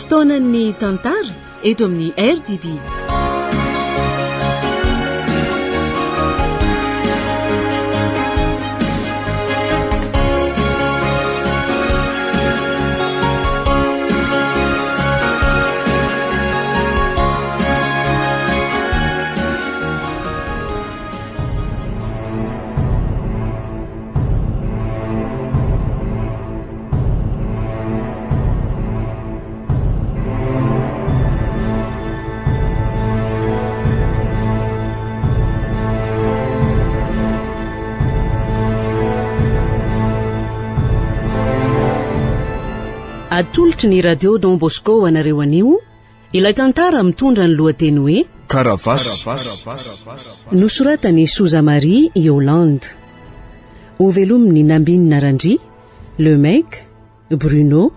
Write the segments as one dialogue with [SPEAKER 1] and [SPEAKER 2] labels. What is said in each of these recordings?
[SPEAKER 1] fotoanan'ny tantara eto amin'ny RDB. Atolotry ny radio Don Bosco anareo anio ilay tantara mitondra ny lohateny hoe
[SPEAKER 2] Caravasy.
[SPEAKER 1] Nosoratany Souza Marie Yolande. Ovelominy Nambinina Randry, Le Mec, Bruno,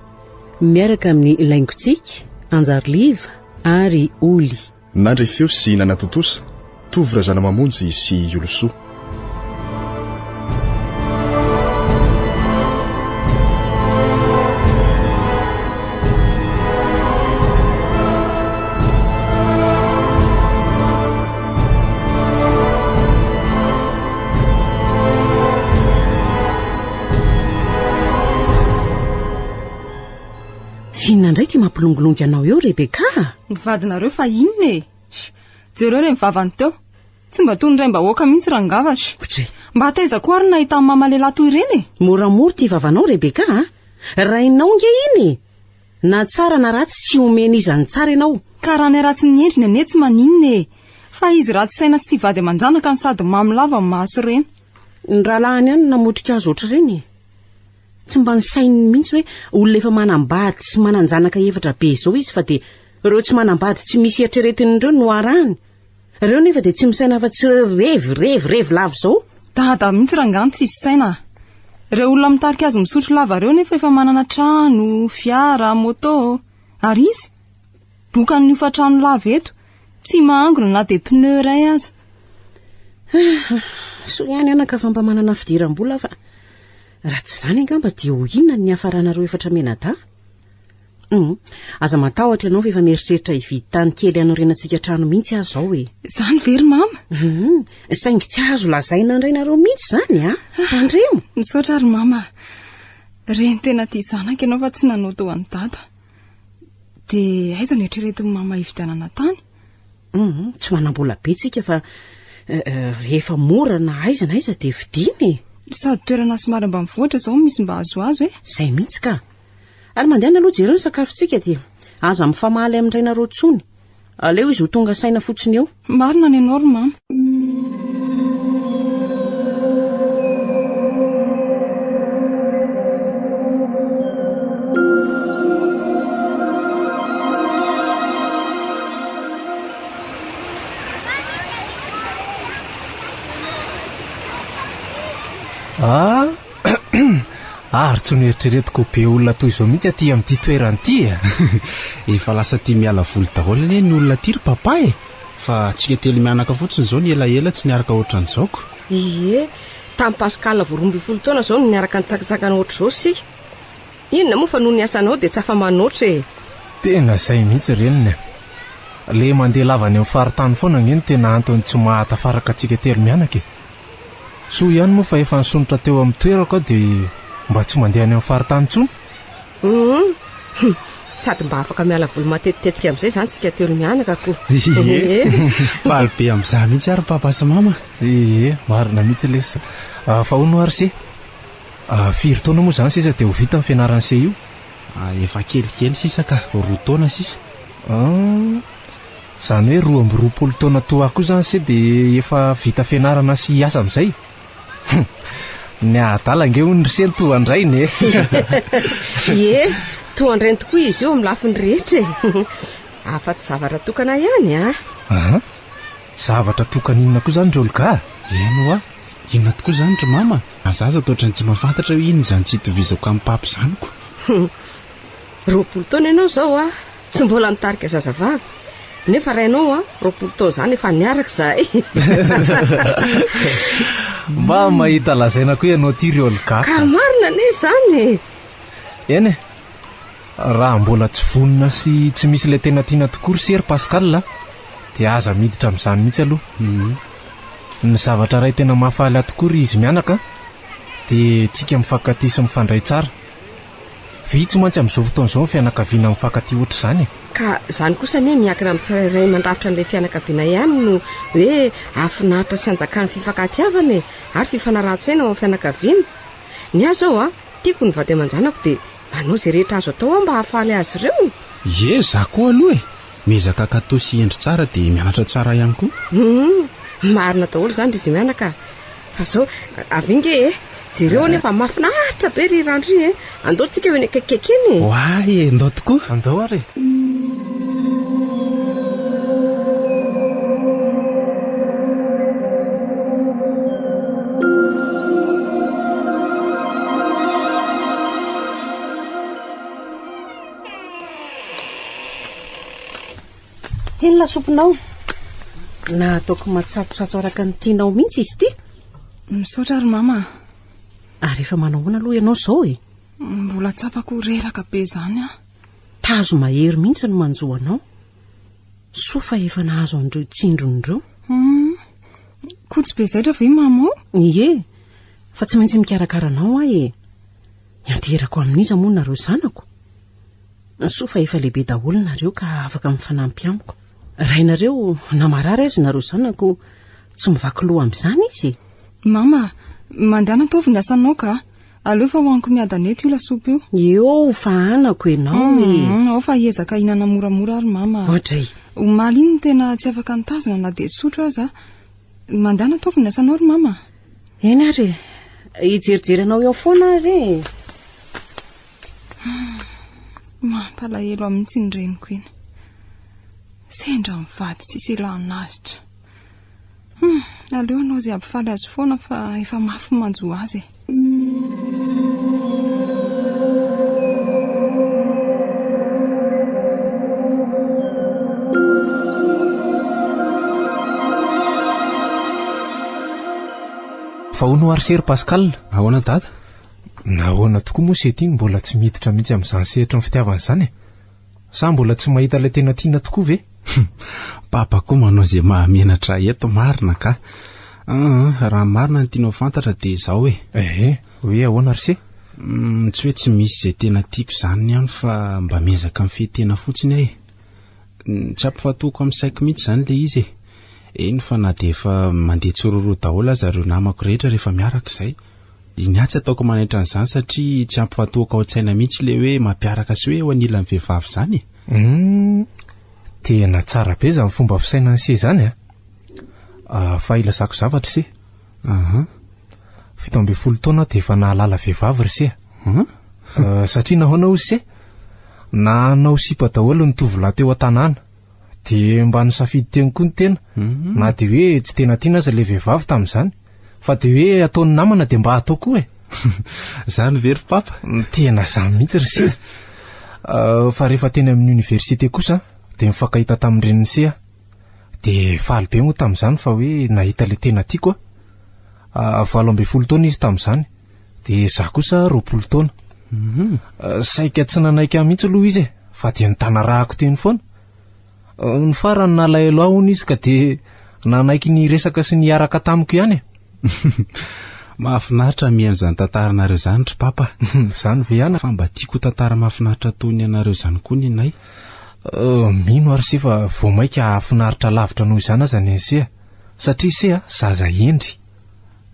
[SPEAKER 1] miaraka amin'ny Laingotsik, Anjarliva ary Oly.
[SPEAKER 2] Nandry feo sy nanatotosa, tovra zana mamonjy sy Yoloso.
[SPEAKER 1] Finnandray ty mampilongolongy anao eo Rebeka.
[SPEAKER 3] Vadinareo fa inona e? Jereo re mivavany teo. Tsy mba tony ray mba hoaka mihitsy rangavatra. Mba ataiza koa ary nahita amin'ny mama lehilahy toy ireny e?
[SPEAKER 1] Moramora ty vavanao Rebeka. Rainao nge iny. Na tsara na ratsy sy omena izany tsara ianao.
[SPEAKER 3] Ka raha ny ratsy ny endriny ane tsy maninona e. Fa izy ratsy saina sy ty vady aman-janaka no sady mamilava amin'ny maso reny.
[SPEAKER 1] Ny rahalahy ihany namotrika azy oatra reny. Tsy mba ny sainy mihitsy hoe olona efa manambady sy mananjanaka efatra be izao izy fa de ireo tsy manambady tsy misy eritreretin'ireo no arahany. Ireo nefa de tsy misaina afa-tsy revy lava izao.
[SPEAKER 3] Dada mihitsy rangano tsy isy saina. Ireo olona mitarika azy misotro lava ireo nefa efa manana trano, fiara, moto. Ary izy bokany ny ofa-trano lava eto, tsy mahangona na de pneu iray aza.
[SPEAKER 1] So ihany anaka fa mba manana fidiram-bola fa raha tsy zany angamba dia ho inona ny hafaranareo efatra menada? Aza matahotra ianao efa mieritreritra hividy tany kely anorenantsika trano mihitsy azy zao e.
[SPEAKER 3] Zany very mama?
[SPEAKER 1] Saingy tsy azo lazaina indrainareo mihitsy zany a? Fandremo.
[SPEAKER 3] Misaotra ary mama. Reny tena tia zanaka ianao fa tsy nanoto ho an'ny dada. De aiza ny eritreretin'ny mama hividianana tany?
[SPEAKER 1] Tsy manam-bola be tsika fa rehefa mora na aiza de vidiny.
[SPEAKER 3] Sady toerana somary ambanivohitra zao misy mba azo e.
[SPEAKER 1] Zay mihitsy ka. Ary mandehana aloha jereo ny sakafontsika dia aza mifamaly amin'irainareo tsony. Aleo izy ho tonga saina fotsiny eo.
[SPEAKER 3] Marina ny anao ry mama.
[SPEAKER 4] Ary tsy noeritreretiko be olona toy izao mihitsy aty amin'ity toerany ity.
[SPEAKER 5] Efa lasa tia miala voly daholo anie ny olona ty ry papa e. Fa tsika telo mianaka fotsiny zao ny elaela tsy niaraka ohatran'izao.
[SPEAKER 6] Tamin'ny Pascal voromby 10 taona zao niaraka nitsakitsakana ohatr' zao sika. Inona moa fa noho ny asanao de tsy afa manoatra e.
[SPEAKER 4] Tena zay mihitsy reniny. Le mandeha lavany amin'ny faritany foana ngeny tena antony tsy mahatafaraka atsika telo mianaka e. So ihany moa fa efa nisonitra teo amin'ny toerako de mba tsy mandeha any amin'ny faritany tsony.
[SPEAKER 6] Sady mba afaka miala voly matetitetika amin'izay zany tsika telo mianaka ko.
[SPEAKER 5] Faly be amin'izany mihitsy ary papa sy mama.
[SPEAKER 4] Marina mihitsy lesa. Fa hono ary se. 4 taona moa zany sisa de ho vita ny fianarana se io.
[SPEAKER 5] Efa kelikely sisa ka 2 taona sisa.
[SPEAKER 4] Zany hoe 12 taona toako zany se de efa vita fianarana sy hiasa amin'izay. Ny adala nge hono ry to andrainy e.
[SPEAKER 6] Toandrainy tokoa izy io amin'ny lafiny rehetra e. Afa-tsy zavatra tokana ihany a.
[SPEAKER 4] Zavatra tokana inona koa zany Rolka?
[SPEAKER 5] Eno inona tokoa zany ry mama? Azaza toatrany tsy mahafantatra hoe inona zany tsy hitovizako amin'ny papo zany ko.
[SPEAKER 6] 20 taona ianao zao a, tsy mbola mitarika zazavavy. Nefa rainao 20 taona zany efa niaraka zahay.
[SPEAKER 4] Mba mahita lazaina koa ianao ty Rolka.
[SPEAKER 6] Ka marina ne zany e.
[SPEAKER 4] Eny raha mbola tsy vonina sy tsy misy ilay tena tiana tokory sery Pascal dia aza miditra amin'izany mihitsy aloha. Ny zavatra ray tena mahafaly atokory izy mianaka dia tsika mifankatia sy mifandray tsara. Vitsy mantsy amin'izao fotoan'izao ny fianakaviana mifankatia ohatr' izany.
[SPEAKER 6] Ka izany kosa ne miankina amin'ny tsirairay mandrafitra an'ilay fianakaviana ihany no hoe afinaritra sy anjakan'ny fifankatiavana ary fifanarahan-tsaina ao amin'ny fianakaviana. Ny ahy zao tiako ny vady aman-janako dia manao izay rehetra azo atao mba hahafaly azy ireo.
[SPEAKER 5] Ye, za koa aloha mezaka katao sy endry tsara dia mianatra tsara ihany koa.
[SPEAKER 6] Marina daholo izany izy mianaka. Fa zao avinge jereo nefa mafinaritra be ry randry andao tsika hoe ny akaikaiky iny.
[SPEAKER 5] Oay, andao tokoa.
[SPEAKER 4] Andao ary.
[SPEAKER 1] Tiany lasopinao na ataoko matsatsotsatso araka ny tianao mihitsy izy ty.
[SPEAKER 3] Misaotra ary mama.
[SPEAKER 1] Ary efa manao hoana aloha ianao zao
[SPEAKER 3] mbola tsapako reraka be zany
[SPEAKER 1] tazo mahery mihitsy no manjoanao. So fa efa nahazo andreo tsindron'ireo.
[SPEAKER 3] Kotsy be zaitra ve mama?
[SPEAKER 1] Ie, fa tsy maintsy mikarakaranao Ianterako amin'iza moa nareo zanako. So fa efa lehibe daholo nareo ka afaka mifanampy amiko. Rainareo namarary azy nareo zanako tsy mivaky loha amin'izany izy.
[SPEAKER 3] Mama, mandana tovy ny asanao ka aleo fa hoaniko miadana eto io lasopy io.
[SPEAKER 1] Eo fa anako ianao
[SPEAKER 3] ao fa hiezaka hinana moramora ary mama.
[SPEAKER 1] Ohatray.
[SPEAKER 3] Omaly iny tena tsy afaka nitazona na dia sotro aza. Mandana tovy ny asanao ry mama.
[SPEAKER 1] Eny ary hijerijery anao eo foana ary.
[SPEAKER 3] Mampalahelo amin'itsy ny reniko iny. Sendra mivady tsisy ilan'azitra. Aleo anao izay ampifaly azy foana fa efa mafy manjo azy.
[SPEAKER 4] Fa hono ary sery Pascal.
[SPEAKER 5] Ahoana dada?
[SPEAKER 4] Nahoana tokoa moa sety iny mbola tsy miditra mihitsy amin'izany sehatra ny fitiavana izany sa mbola tsy mahita ilay tena tiana tokoa ve?
[SPEAKER 5] Papa koa manao izay mahamenatra eto marina ka. Raha marina ny tianao fantatra dia izao
[SPEAKER 4] hoe ahoana ary se?
[SPEAKER 5] Tsy hoe tsy misy izay tena tiako izany ihany fa mba miezaka mifehtena fotsiny tsy ampifatoako amin'ny saiko mihitsy izany ilay izy eny fa na dia efa mandeha tsororo daholo aza ireo namako rehetra rehefa miaraka izay. Ny tsy ataoko manaitra an'izany satria tsy ampifatoako ao an-tsaina mihitsy ilay hoe mampiaraka sy hoe eo anilan'ny vehivavy izany.
[SPEAKER 4] Tena tsara be izany fomba fisainana sy izany fa ilasako zavatra se. 17 taona dia efa nahalala vehivavy ry se. Satria nahoana ozy se nanao sipa daholo ny tovolahy teo an-tanàna dia mba nisafidy teny koa ny tena na dia hoe tsy tena tiana aza ilay vehivavy tamin'izany fa dia hoe ataony namana dia mba atao koa
[SPEAKER 5] Zany very papa.
[SPEAKER 4] Tena izany mihitsy ry se. Fa rehefa teny amin'ny université kosa dia mifankahita tamin'ireny se dia faly be moa tamin'izany fa hoe nahita ilay tena tiako 12 taona izy tamin'izany dia za kosa 20 taona. Saika tsy nanaiky mihitsy aloha izy fa dia nitana rahako teny foana. Ny farany nalahelo ahony izy ka dia nanaiky ny resaka sy ny araka tamiko ihany.
[SPEAKER 5] Mahafinaritra mihaino izany tantaranareo izany ry papa.
[SPEAKER 4] Izany ve ihany
[SPEAKER 5] fa mba tiako tantara mahafinaritra toy ny anareo izany koa ny anay.
[SPEAKER 4] Mino ary se fa vao maika hahafinaritra lavitra noho izany aza ny se satria se zaza endry.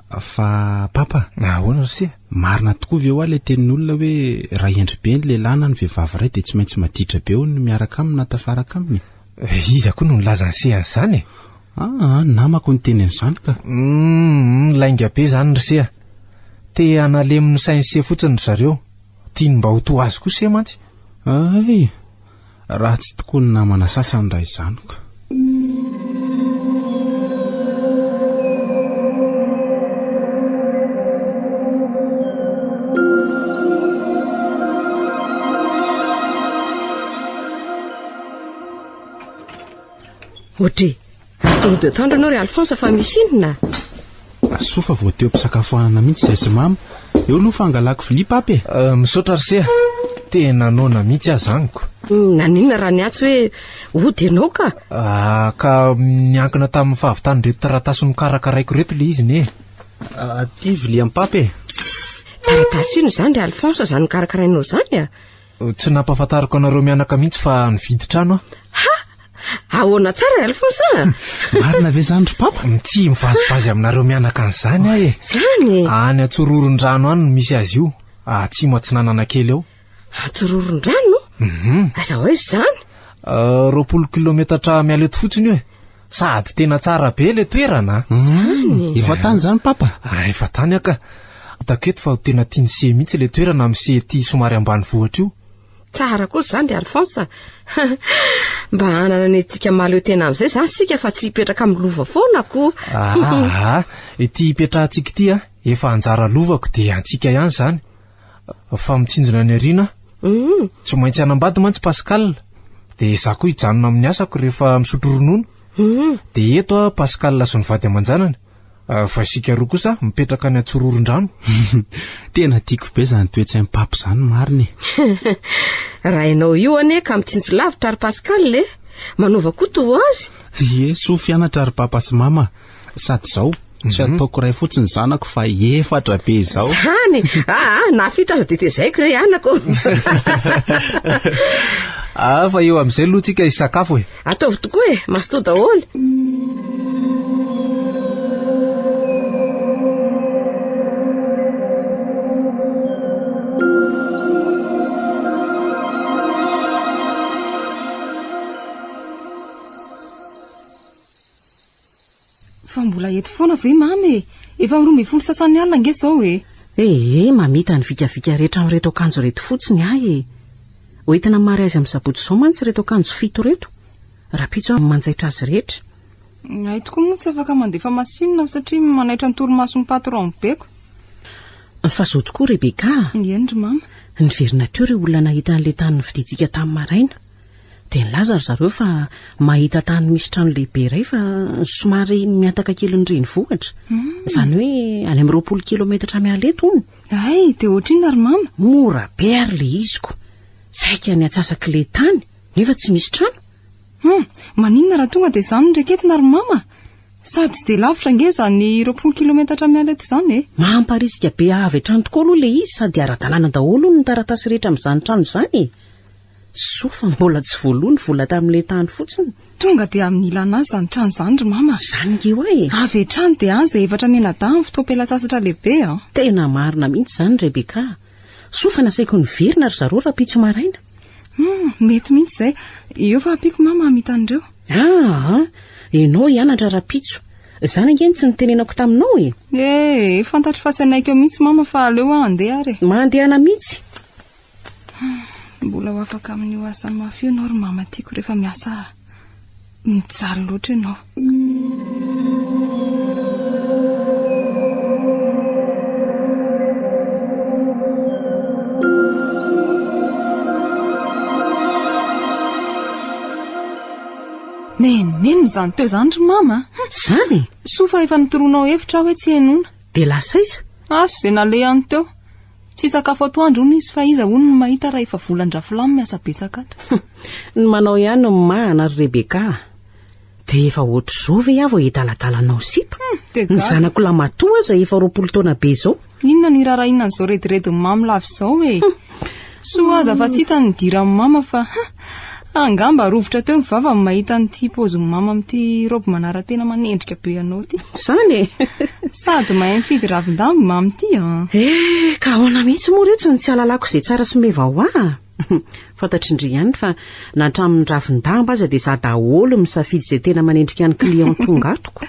[SPEAKER 5] Fa papa,
[SPEAKER 4] ahoana ry se?
[SPEAKER 5] Marina tokoa ve ho ilay tenin'olona hoe raha endry be ny lehilahy na ny vehivavy iray dia tsy maintsy maditra be hono miaraka aminy na tafaraka aminy.
[SPEAKER 4] Iza koa no nilaza ny se an'izany
[SPEAKER 5] namako ny teny an'izany ka.
[SPEAKER 4] Lainga be izany ry se te analeminy sainy se fotsiny ry zareo tiany mba ho toa azy koa se mantsy.
[SPEAKER 5] Raha tsy tokoa ny namana sasany raha izany ka.
[SPEAKER 6] Ohatry, atao de tandro anao ry Alphonse fa misy inona?
[SPEAKER 5] Sofa vao teo am-pisakafoanana mihitsy izay sy mama. Eo aloha fa angalako vilia papy.
[SPEAKER 4] Misaotra ry se. tena nona mihitsy aho zaniko.
[SPEAKER 6] Naninona raha niatso hoe ody ianao ka?
[SPEAKER 4] Ka niankina tamin'ny fahavitany reto taratasy nokarakaraiko reto le izy ne.
[SPEAKER 5] Tivy le ampapy e.
[SPEAKER 6] Taratasy ino izany ry Alphonse izany karakarainao izany a?
[SPEAKER 4] Tsy nampahafantariko anareo mianaka mihitsy fa nividy trano
[SPEAKER 6] Ha! Ahoana tsara ry Alphonse a?
[SPEAKER 5] Marina ve zany ry papa?
[SPEAKER 4] Tsy mivazivazy aminareo mianaka an'izany aho e.
[SPEAKER 6] Zany?
[SPEAKER 4] Any Atsororon-drano any no misy azy io. Atsimo Atsinanana kely eo.
[SPEAKER 6] Atsororon-drano? Aza hoe izany?
[SPEAKER 4] 20 kilometatra miala eto fotsiny io e. Sady tena tsara be le toerana.
[SPEAKER 6] Zany?
[SPEAKER 5] Efa tany zany papa?
[SPEAKER 4] Efa tany aka. Taketo fa tena tiany se mihitsy le toerana amin'ny se ty somary ambany vohatra io.
[SPEAKER 6] Tsara kosa izany ry Alphonse. Mba hanana ny tika maleo tena amin'izay zany sika fa tsy hipetraka amin'ny lova foana ko.
[SPEAKER 4] Ity hipetrahantsika ity efa anjara lovako dia antsika ihany zany. Fa mitsinjona ny ariana. Tsy maintsy anambady mantsy Pascal. Dia izaho koa hijanona amin'ny asako rehefa misotro ronono. Dia eto Pascal sy ny vady aman-janany. Fa isika roa kosa mipetraka ny Atsororon-drano.
[SPEAKER 5] Tena tiako be zany toetsain'ny papa zany marina.
[SPEAKER 6] Raha ianao io ane ka mitsinjo lavitra ry Pascal le manova koa toa azy.
[SPEAKER 5] Ie, so fianatra ry papa sy mama. Sady zao tsy ataoko ray fotsiny zanako fa 4 be zao.
[SPEAKER 6] Zany? Nafita aza tetezaiko re anako.
[SPEAKER 4] Fa eo amin'izay aloha tsika isakafo e.
[SPEAKER 6] Ataovy tokoa e, masoto daholo.
[SPEAKER 3] Fa mbola eto foana ve mamy? Efa 12 sasany alina nge zao e.
[SPEAKER 1] Mamita ny vikavika rehetra amin'reto akanjo reto fotsiny ahy e. Hoentina mary azy amin'ny sabotsy zao mantsy reto akanjo 7 reto. Rapitso manjaitra azy rehetra.
[SPEAKER 3] Ay tokoa moa tsy afaka mandefa masinina satria manaitra ny toromaso ny patron beko.
[SPEAKER 1] Fa zao tokoa Rebeka.
[SPEAKER 3] Eny ry mama.
[SPEAKER 1] Ny very natiora olona nahita an'le tany nividintsika tamin'ny maraina. Dia nilaza ry zareo fa mahita tany misy trano lehibe iray fa somary miantaka kely ny renivohitra. Izany hoe any amin'ny 20 kilometatra miala eto hono.
[SPEAKER 3] Ay, dia ohatrina ry mama.
[SPEAKER 1] Mora be ary le iziko. Saika ny atsasaka le tany nefa tsy misy trano.
[SPEAKER 3] Maninona raha tonga dia izany ndraiketina ry mama? Sady tsy dia lavitra nge zany 20 kilometatra miala eto izany e.
[SPEAKER 1] Mamparisika be avy hatrany tokoa aloha le izy sady ara-dalàna daholo ny taratasy rehetra amin'izany trano izany. Sofa mbola tsy voaloany vola tamin'le tany fotsiny.
[SPEAKER 3] Tonga dia amin'ny ilana azy zany trano zany ry mama.
[SPEAKER 1] Zany nge hoe.
[SPEAKER 3] Avy trano dia azy 4 menadahy fotoam-pialatsasatra lehibe.
[SPEAKER 1] Tena marina mihitsy zany Rebeka. Sofa nasaiko ny verina ry zareo rapitso maraina.
[SPEAKER 3] Mety mihitsy izay. Eo fa apiako mama hamita an'ireo.
[SPEAKER 1] Ianao hianatra rapitso. Izany ange tsy nitenenako taminao e.
[SPEAKER 3] Fantatro fa tsy anaiko eo mihitsy mama fa aleo andeha ary.
[SPEAKER 1] Mandehana mihitsy.
[SPEAKER 3] Mbola ho afaka amin'io asany mafy io ianao ry mama tiako rehefa miasa mitsara loatra ianao. Men izany teo izany ry mama.
[SPEAKER 1] Zany?
[SPEAKER 3] Sofa efa nitoronao hevitra hoe tsy henona.
[SPEAKER 1] Dia lasa iza?
[SPEAKER 3] Izay nalehany teo. Tsy sakafo atoandro hono izy fa iza hono no mahita raha efa volan-drafilamy miasa betsaka ato.
[SPEAKER 1] Ny manao ihany no mahana ry Rebeka. Dia efa ohatr'izao ve avy edaladalanao sipa? Ny zanako lamatoa aza efa 20 taona be izao.
[SPEAKER 3] Inona ny rarahinana izao redirediny mamy lava izao e. Soa aza fa tsy hita ny diran'ny mama fa angamba rovitra teo ny vava mahita n'ity paozin'ny mama amin'ity robe manara-tena manendrika be anao ty.
[SPEAKER 1] Zany e.
[SPEAKER 3] Sady mahay mifidy ravin-damba mamy ty.
[SPEAKER 1] Ka ahoana mihitsy moa reto ny tsy alalako izay tsara sy meva ho fantatry indry ihany fa natramin'ny ravin-damba aza dia za daholo misafidy izay tena manendrika ny client tonga atoko.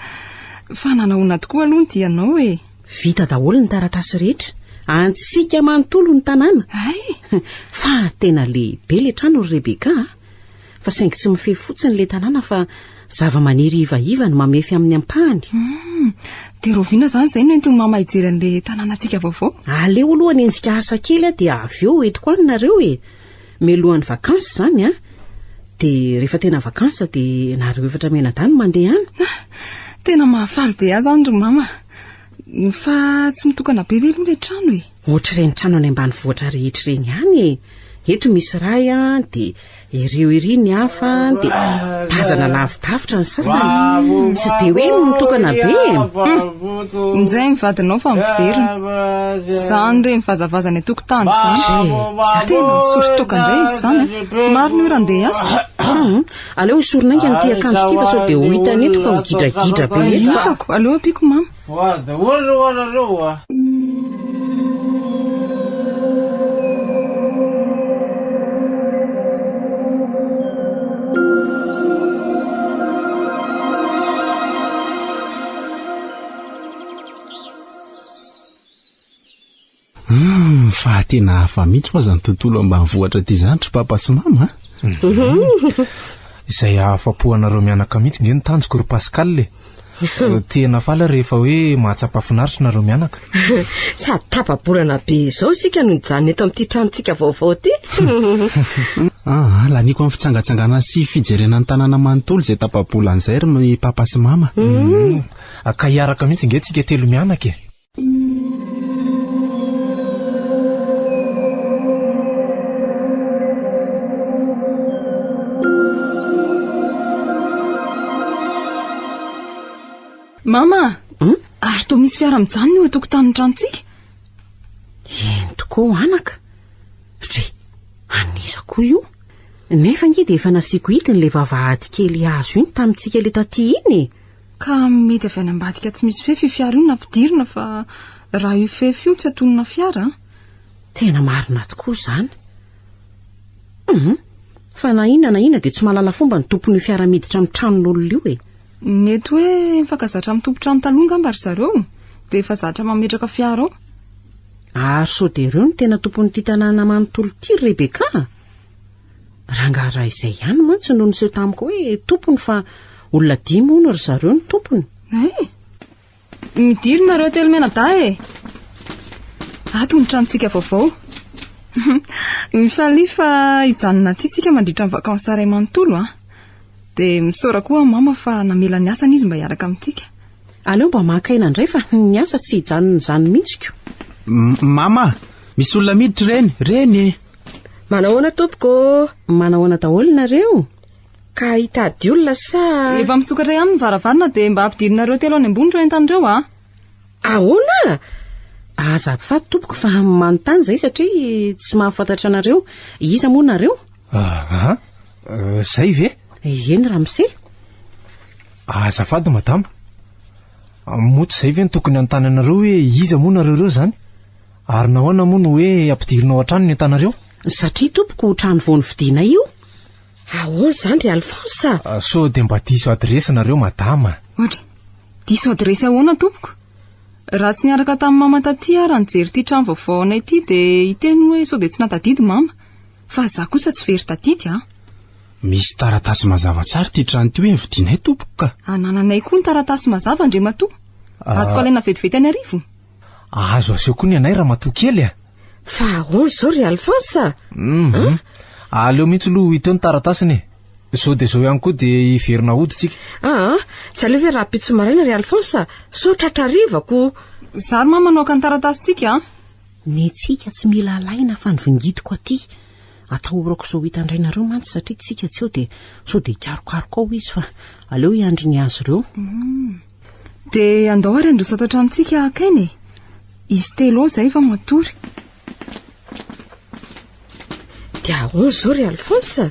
[SPEAKER 3] Fa nanahoana tokoa aloha ny dianao e.
[SPEAKER 1] Vita daholo ny taratasy rehetra. Antsika manontolo ny tanàna. Fa tena lehibe le trano ry Rebeka. Fa saingy tsy mifehy fotsiny le tanàna fa zava-maniry ivaiva no mamefy amin'ny ampahany.
[SPEAKER 3] Dia roviana zany izay no entiny mama hijery an'le tanànantsika vaovao.
[SPEAKER 1] Aleo aloha ny ensika asa kely dia avy eo entiko any nareo e. Melohan'ny vakansa zany dia rehefa tena vakansa dia nareo 4 menadany mandeha any.
[SPEAKER 3] Tena mahafaly be azy zany ry mama. Fa tsy mitokana be ve aloha le trano e.
[SPEAKER 1] Ohatr'ireny trano any ambany vohitra rehetra ireny ihany e. eto misy ray a dia ireo iry ny hafa dia tazana lavidavitra ny sasany tsy dia hoe mitokana be
[SPEAKER 3] injay mivadinao fa miverina izany re mivazavazany atokotany izany tena misotro toka indray izy izany maro ny orandeha asa
[SPEAKER 1] aleo isorona inga nyty akanjo ty fa sao dia ho hitany eto fa migidragidra be
[SPEAKER 3] hitako aleo ampiko mama
[SPEAKER 5] fa tena hafa mihitsy moa zany tontolo ambany vohatra ty zany try papa sy mama
[SPEAKER 4] izay afapo anareo mianaka mihitsy nge ny tanjoko ry Pascal tena fala rehefa hoe mahatsapafinaritra nareo mianaka
[SPEAKER 6] sady tapaborana be izao sika no nijanona eto amin'ity tranontsika vaovao ty
[SPEAKER 5] laniko amin'ny fitsangatsangana sy fijerena ny tanàna manontolo izay tapabolan'izay ry papa sy mama
[SPEAKER 4] ka hiaraka mihitsy nge tsika telo mianaka
[SPEAKER 3] mama ary toa misy fiara mijanona io atokotany tranontsika
[SPEAKER 1] eny tokoa anaka re anisa koa io nefa nge dia efa nasiako hity n'ilay vavahady kely azo iny tamintsika ilay taty iny
[SPEAKER 3] ka mety avy any ambadika tsy misy fefy io fiara io nampidirina fa raha io fefy io tsy atonona fiara
[SPEAKER 1] tena marina tokoa izany fa na inona dia tsy mahalala fomba ny tompon'io fiara miditra amin'ny tranon'olona io
[SPEAKER 3] mety hoe mifankazatra amin'ny tompotrano talonga mba ry zareo dia efa zatra mametraka fiara ao
[SPEAKER 1] ary sao dia ireo no tena tompon'ity tanàna manontolo ity ry Rebeka rangaha izay ihany mantsy no niseho tamiko hoe tompony fa olona 5 moa ry zareo ny tompony
[SPEAKER 3] midirina nareo telo menada ato ny tranontsika vaovao mifalifa hijanona ty tsika mandritra ny vakansy saray manontolo dia misaora koa mama fa namela ny asany izy mba hiaraka amintsika
[SPEAKER 1] aleo mba makaina indray fa ny asa tsy hijanona izany mihitsiko
[SPEAKER 5] mama misy olona miditra reny
[SPEAKER 6] manahoana tompoko
[SPEAKER 1] manahoana daholo nareo
[SPEAKER 6] ka hitady olona sa
[SPEAKER 3] efa misokatra ihany ny varavarana dia mba ampidirinareo telo any ambony reo entanireo
[SPEAKER 6] ahoana
[SPEAKER 1] aza mpifaty tompoko fa manontany izay satria tsy mahafantatra anareo iza moa nareo
[SPEAKER 4] zay ve
[SPEAKER 1] eny Ramse
[SPEAKER 4] azafady madama moty izay ve ny tokony anontany anareo hoe iza moa nareo zany ary nahoana moa no hoe ampidirinao an-trano ny entanareo
[SPEAKER 1] satria tompoko trano vao nividiana io
[SPEAKER 6] ahoana izany ry Alfonsa
[SPEAKER 4] so dia mba diso adresy nareo madama
[SPEAKER 3] ohatra diso adresy ahoana tompoko raha tsy niaraka tamin'ny mama taty raha nijery ity trano vaovao anay ity dia hiteny hoe sao dia tsy natadidy mama fa za kosa tsy very tadidy
[SPEAKER 5] misy taratasy mazava tsara ty trano ty hoe nividinay tompoko ka
[SPEAKER 3] anananay koa ny taratasy mazava andre matoa azoko alaina vetivety any arivo
[SPEAKER 4] azo aseho koa ny anay raha matoa kely
[SPEAKER 6] fa ahoana izao ry Alfonsa
[SPEAKER 4] aleo mihitsy lo hiteo ny taratasiny sao dia zao ihany koa dia hiverina hoditsika
[SPEAKER 6] tsy aleo ve raha pitsy maraina ry Alfonsa sao tratrarivako
[SPEAKER 3] zary mama manao ka ny taratasytsika
[SPEAKER 1] ny tsika tsy mila alaina fa nyvingidiko aty atahorako sao hitandrainareo mantsy satria tsika tsy eo dia sao dia karokaroko ao izy fa aleo hiandry ny azy ireo
[SPEAKER 3] dia andao ary androso ato antranontsika akainy izy telo ao izay fa matory
[SPEAKER 6] dia ahoana izao ry Alfonsa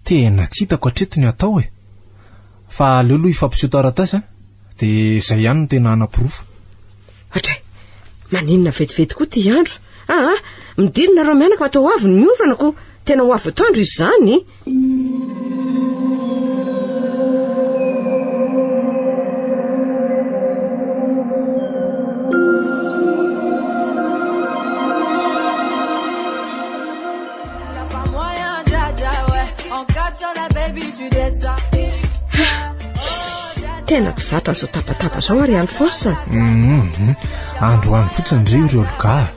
[SPEAKER 4] tena tsy hitako hatreto ny atao fa aleo aloha ifampiseho taratasy dia izay ihany no tena hanapirofo
[SPEAKER 6] hatray maninona vetivety koa ty andro midirina reo mianaka fa atao avy ny miofranako tena ho avy atoandro izy zany tena tsy zatra zao tapatapa zao ary Alfonsa
[SPEAKER 4] androany fotsiny ireo loka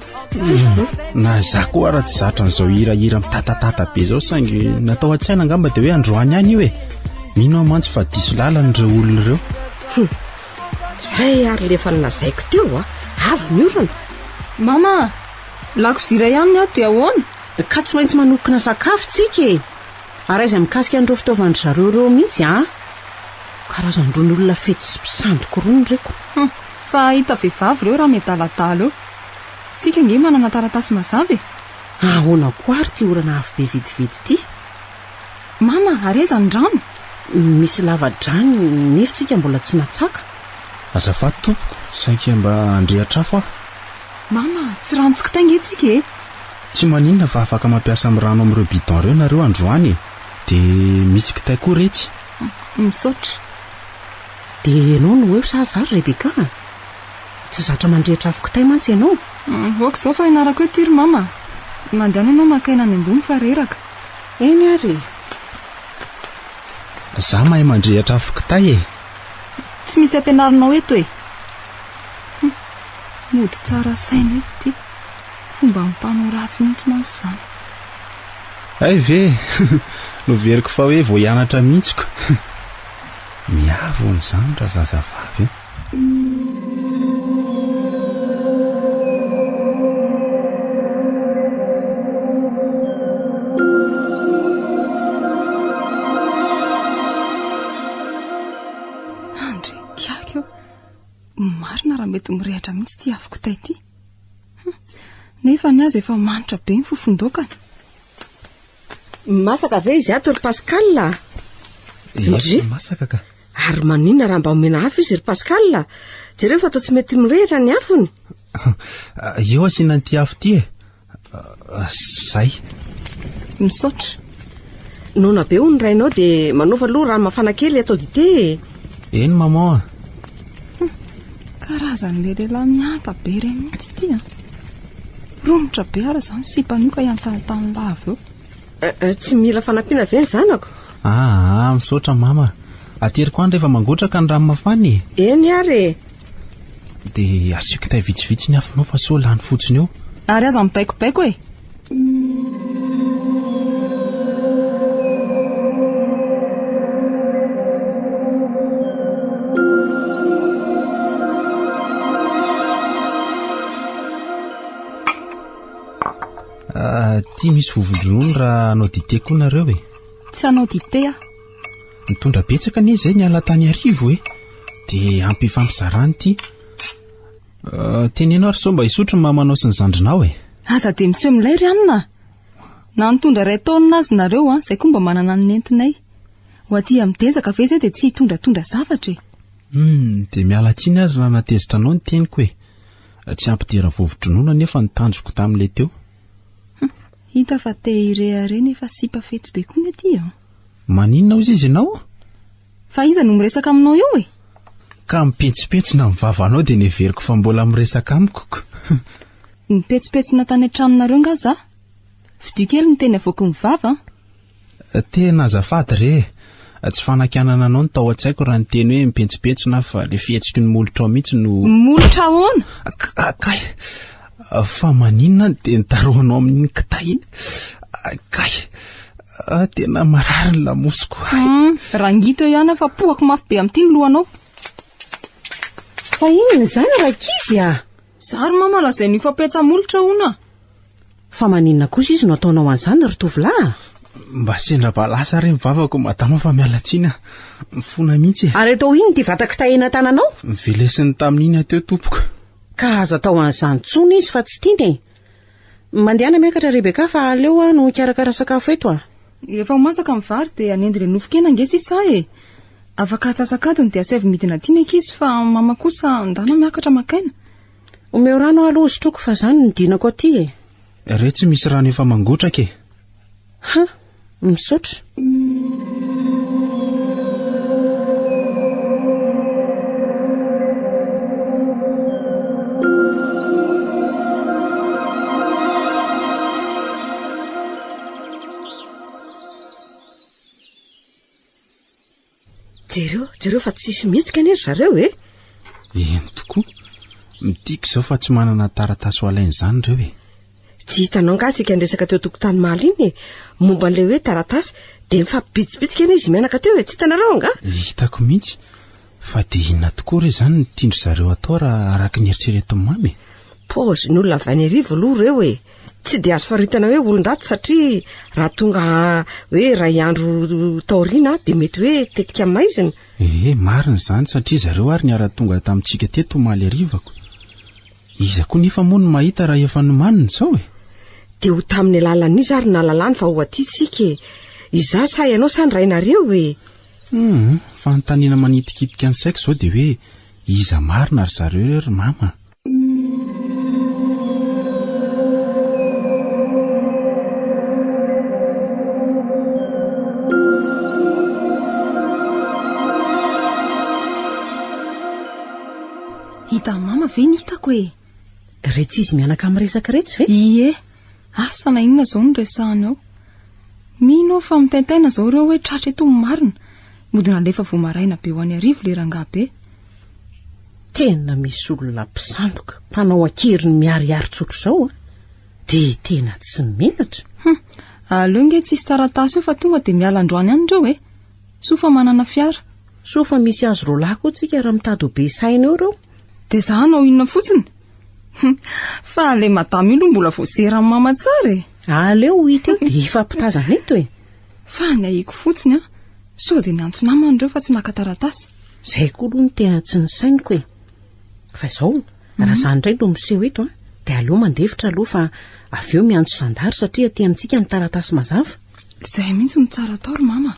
[SPEAKER 5] na za koa raha tsy zatra n'izao hirahira mitatatata be zao saingy natao an-tsaina angamba dia hoe androany ihany io minao mantsy fa diso lalan'ireo olona ireo
[SPEAKER 6] zay ary lefa ninazaiko teo avy miorana
[SPEAKER 3] mama lakozira ihany ato dia ahoana?
[SPEAKER 1] Ka tsy maintsy manokona sakafo tsika e. Ary aiza mikasika an'ireo fitaovan'ny zareo ireo mihitsy karazan'ireo olona fety sy mpisandoka roa ny reko.
[SPEAKER 3] Fa hita vehivavy ireo raha miadaladala eo. Sika nge manana taratasy mazava e.
[SPEAKER 1] Ahoana koa ary ty orana avy be vidividy ty?
[SPEAKER 3] Mama, ary aiza ny rano?
[SPEAKER 1] Misy lava-drano nefa tsika mbola tsy natsaka.
[SPEAKER 5] Azafady tompoko, saika mba andrehatra afo aho.
[SPEAKER 3] Mama, tsy ranontsika tainga tsika e.
[SPEAKER 5] Tsy maninona fa afaka mampiasa amin'ny rano amin'ireo bidon ireo nareo androany dia misy kitay koa retsy.
[SPEAKER 3] Misaotra.
[SPEAKER 1] Dia ianao no eo sa zary Rebeka? Tsy zatra mandrehitra afo kitay mantsy ianao.
[SPEAKER 3] Voaka izao fa hinarako eo tiry mama. Mandehana ianao makaina any ambony fa reraka.
[SPEAKER 1] Eny ary.
[SPEAKER 5] Za mahay mandrehitra afo kitay e.
[SPEAKER 3] Tsy misy ampianarinao eto e. Mody tsara saina eto ty. Fomba mpanao ratsy mihitsy mantsy izany.
[SPEAKER 5] Ay ve, noveriko fa hoe vao hianatra mihitsiko. Miavo n'izany raha zazavavy.
[SPEAKER 3] Marina raha mety mirehatra mihitsy ty afo kitay ty. Nefa ny azy efa manitra be ny fofondokany.
[SPEAKER 6] Masaka ve izy ato ry Pascal?
[SPEAKER 5] Yes, masaka ka.
[SPEAKER 6] Ary maninona raha mba omena afo izy ry Pascal? Jereo fa atao tsy mety mirehatra ny afony.
[SPEAKER 5] Eo asiana an'ity afo ty e. Zay.
[SPEAKER 3] Misaotra.
[SPEAKER 6] Nona be ho ny rainao dia manova aloha rano mafana kely atao dite.
[SPEAKER 5] Eny maman.
[SPEAKER 3] Karazan'ilay lehilahy mianta be ireny mihitsy ty. Romotra be ara izany sipanioka iantanitany lava eo.
[SPEAKER 6] Tsy mila fanampiana ve ny zanako?
[SPEAKER 5] Misaotra mama. Ateriko any rehefa mangotraka ny rano mafana e.
[SPEAKER 6] Eny ary.
[SPEAKER 5] Dia asiako kitay vitsivitsy ny afonao fa so lany fotsiny eo.
[SPEAKER 3] Ary aza mibaikobaiko e.
[SPEAKER 5] Ty misy vovondronono raha anao dite koa nareo e.
[SPEAKER 3] Tsy anao dite a.
[SPEAKER 5] Nitondra betsaka ne izay niala tany arivo e. Dia ampy fampizarany ty. Tenenao ary so mba hisotro ny mamanao sy ny zandrinao e.
[SPEAKER 3] Aza dia miseho milay rianina. Na nitondra iray taonina azy nareo izay koa mba manana ny nentinay. Ho aty amidezaka ve izay dia tsy hitondratondra zavatra e.
[SPEAKER 5] Dia miala tsiny azy raha natezitra anao ny teniko e. Tsy ampidira vovondronono nefa nitanjoko tamin'ilay teo.
[SPEAKER 3] Hita fa te irehare efa sipa fetsy be koa ny aty a.
[SPEAKER 5] Maninona ozy izy ianao?
[SPEAKER 3] Fa iza no miresaka aminao eo e?
[SPEAKER 5] Ka mipetsipetsy na mivavanao dia neveriko fa mbola miresaka amiko.
[SPEAKER 3] Mipetsipetsy na tany an-tranonareo nga za? Vidio kely ny teny avoaka mivava.
[SPEAKER 5] Tena azafady re. Tsy fanakanana anao ny tao an-tsaiko raha ny teny hoe mipetsipetsy na fa le fihetsiky ny molotra ao mihitsy no...
[SPEAKER 3] Molotra ahoana?
[SPEAKER 5] Kay, fa maninona dia nitaroanao amin'ny kitay iny? Kay, tena marary ny lamosiko.
[SPEAKER 3] Rangito ihany fa pohako mafy be amin'ity ny lohanao.
[SPEAKER 1] Fa inona izany rakizy a?
[SPEAKER 3] Zary mama laha izay nifapetsa molotra hono.
[SPEAKER 1] Fa maninona kosa izy no ataonao an'izany ry tovolahy?
[SPEAKER 5] Mba sendra balasa ary mivavako madama fa mialatsina. Mifona mihitsy.
[SPEAKER 1] Ary atao iny ty vata kitay eny an-tananao?
[SPEAKER 5] Mivelesiny tamin'iny ateo tompoko.
[SPEAKER 1] Ka aza atao an'izany tsony izy fa tsy tiany. Mandehana miakatra Rebeka fa aleo no karakara sakafo eto a.
[SPEAKER 3] Efa masaka ny vary dia anendy le nofokena angesi isa e. Afaka atsasakadiny dia asevy midina tiana ankizy fa mama kosa ndana miakatra makaina.
[SPEAKER 1] Omeo rano aloha sotroko fa izany ny dinako aty e.
[SPEAKER 5] Retsy misy rano efa mangotraka e.
[SPEAKER 1] Ha, misaotra.
[SPEAKER 6] Jereo fa tsisy mihetsika nery zareo e.
[SPEAKER 5] Eny tokoa. Mitiako izao fa tsy manana taratasy ho alain'izany ireo e.
[SPEAKER 6] Tsy hitanao nga sika nresaka teo tokotany maly iny e. Momba an'ilay hoe taratasy dia mifampibitsibitsika ena izy mianaka teo e. Tsy hitanareo nga?
[SPEAKER 5] Hitako mihitsy. Fa dia inona tokoa re izany ny tindry zareo atao raha araka ny eritreretin'ny mamy?
[SPEAKER 6] paozy ny olona avy any arivo aloha reo e. Tsy dia azo faritana hoe olon-dratsy satria raha tonga hoe ray andro taoriana dia mety hoe tetika maizina.
[SPEAKER 5] Marina izany satria zareo ary niara-tonga tamintsika teto omaly arivako. Iza koa nefa moa no mahita raha efa nomanina izao e.
[SPEAKER 6] Dia ho tamin'ny alalan'izy ary nalalany fa ho aty sika e. Iza sa ianao sa ny rainareo e.
[SPEAKER 5] Fanontaniana manitikitika ny saiko izao dia hoe iza marina ary zareo ry mama.
[SPEAKER 3] Hita mama ve ny hitako e?
[SPEAKER 1] Retsy izy mianaka amin'ny resaka retsy ve?
[SPEAKER 3] Ie, asa na inona izao no resahany ao. Mino fa mitaintaina izao reo hoe tratra eto marina. Mody nalefa vao maraina be ho any arivo le rangahy.
[SPEAKER 1] Tena misy olona mpisandoka mpanao akeriny miariary tsotro izao a. Dia tena tsy menatra.
[SPEAKER 3] Aleo nge tsisy taratasy io fa tonga dia miala androany any reo e. Sofa manana fiara.
[SPEAKER 1] Sofa misy azo roalahy koa tsika raha mitady ho be saina eo reo.
[SPEAKER 3] Dia za anao inona fotsiny? Fa le madama io aloha mbola voaseran'ny mama tsara e.
[SPEAKER 1] Aleo hita eo dia efa mpitazana eto e.
[SPEAKER 3] Fa ny ahiko fotsiny a. So dia miantso namany reo fa tsy naka taratasy.
[SPEAKER 1] Zay koa aloha no tena tsy ny sainiko e. Fa izao raha izany indray no miseho eto a dia aleo mandevitra aloha fa avy eo miantso zandary satria aty amintsika ny taratasy mazava.
[SPEAKER 3] Izay mihitsy no tsara atao ry mama.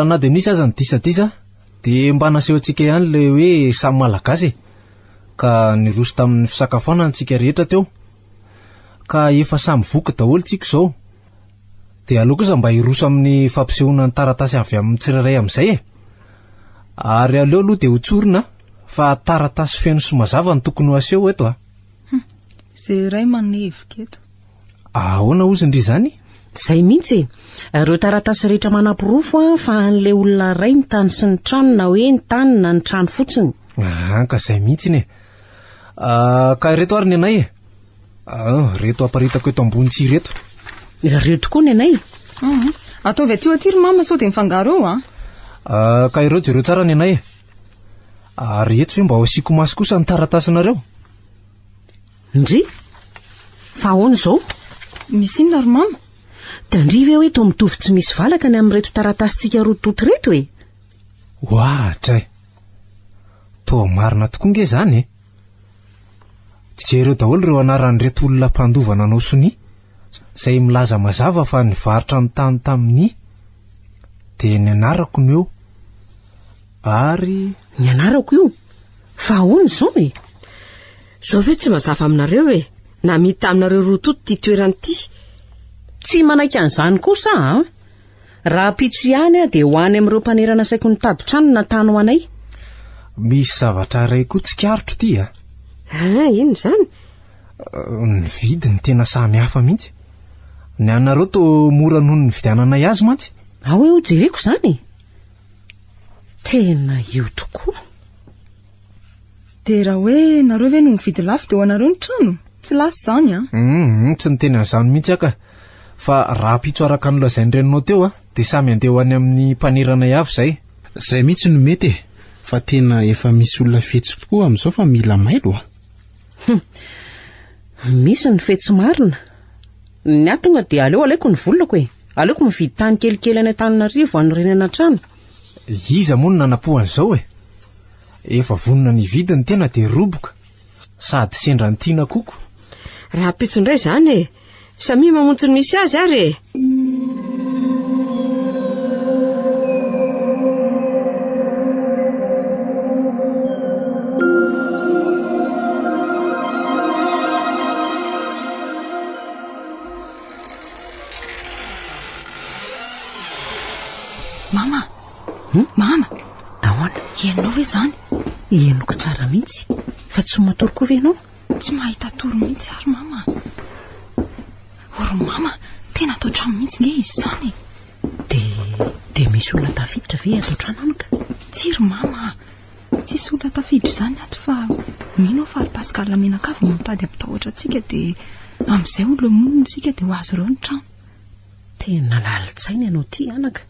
[SPEAKER 4] Na dia nisy aza ny disadisa dia mba naseho antsika ihany le hoe samy malagasy ka niroso tamin'ny fisakafoanana antsika rehetra teo ka efa samy voky daholo tsika izao. Dia aleo kosa mba hiroso amin'ny fampisehoana ny taratasy avy amin'ny tsirairay amin'izay e. Ary aleo aloha dia hotsorina fa taratasy feno sy mazava ny tokony ho aseho eto a.
[SPEAKER 3] Izay iray manevika eto.
[SPEAKER 4] Ahoana ozy ndry izany?
[SPEAKER 1] Izay mihitsy e. Ireo taratasy rehetra manampirofo a fa an'ilay olona ray ny tany sy ny trano na hoe ny tany na ny trano fotsiny.
[SPEAKER 4] Ka izay mihitsy ne. Ka reto ary ny anay e. Reto aparitako eto ambony tsi reto.
[SPEAKER 1] Ireo tokoa ny anay.
[SPEAKER 3] Ataovy aty ry mama sao dia mifangaro eo a.
[SPEAKER 4] Ka ireo jereo tsara ny anay e. Ary eto hoe mba ho asiako masy kosa ny taratasinareo.
[SPEAKER 1] Ndry? Fa ahoana izao?
[SPEAKER 3] Misy inona ry mama?
[SPEAKER 1] Tandriva hoe toa mitovy tsy misy valaka ny amin'reto taratasintsika roa toto reto e.
[SPEAKER 4] Tray. Toa marina tokoa nge izany e. Jereo daholo ireo anaran'ireto olona mpandova nanao sonia izay milaza mazava fa nivarotra ny tany tamin'ny dia ny anarako ny eo ary
[SPEAKER 1] ny anarako io fa ahoana izao e.
[SPEAKER 6] Izao ve tsy mazava aminareo e. Na mita aminareo roa toto ty toerany ty.
[SPEAKER 1] Tsy manaiky an'izany kosa a. Raha pitso ihany a dia ho any amin'ireo mpanerana saiko ny tado-trano na tany ho anay.
[SPEAKER 4] misy zavatra iray koa tsikarotro ty a.
[SPEAKER 6] Ino izany?
[SPEAKER 4] Ny vidiny tena samy hafa mihitsy. Ny anareo to mora noho ny vidiananay azy mantsy.
[SPEAKER 1] Hoe ho jereko izany. Tena io tokoa.
[SPEAKER 3] Dia raha hoe nareo ve no mividy lafo dia ho anareo ny trano? Tsy lasa izany a?
[SPEAKER 4] Tsy ny tena izany mihitsy aka. Fa raha pitso araka ny lazain'ny reninao teo a dia samy andeha ho any amin'ny mpaneranay avy izay.
[SPEAKER 5] Izay mihitsy no mety e. Fa tena efa misy olona fetsy tokoa amin'izao fa mila mailo a.
[SPEAKER 1] Misy ny fetsy marina. Ny atonga dia aleo alaiko ny volako e. Aleoko mividy tany kelikely any Antananarivo any renana trano.
[SPEAKER 4] Iza moa no nanapohan'izao e. Efa vonona ny vidiny tena dia roboka. Sady sendra ny tiana koko.
[SPEAKER 6] Raha pitso indray izany e. Samy mamontsy ny misy azy ary e.
[SPEAKER 3] Mama. Mama.
[SPEAKER 1] Ahoana?
[SPEAKER 3] Ianao ve izany?
[SPEAKER 1] Henoko tsara mihitsy. Fa tsy matory koa ve ianao?
[SPEAKER 3] Tsy mahita toro mihitsy ary mama. Oro mama, tena atao trano mihitsy nge izy izany.
[SPEAKER 1] Dia misy olona tafiditra ve atao trano any ka?
[SPEAKER 3] Tsiry mama. tsisy olona tafidry izany ato fa mino fa Pascal Menakavy no mitady ampitahotra antsika dia amin'izay olo monina isika dia ho azy ireo ny trano.
[SPEAKER 1] Tena lalitsaina ianao ty anaka.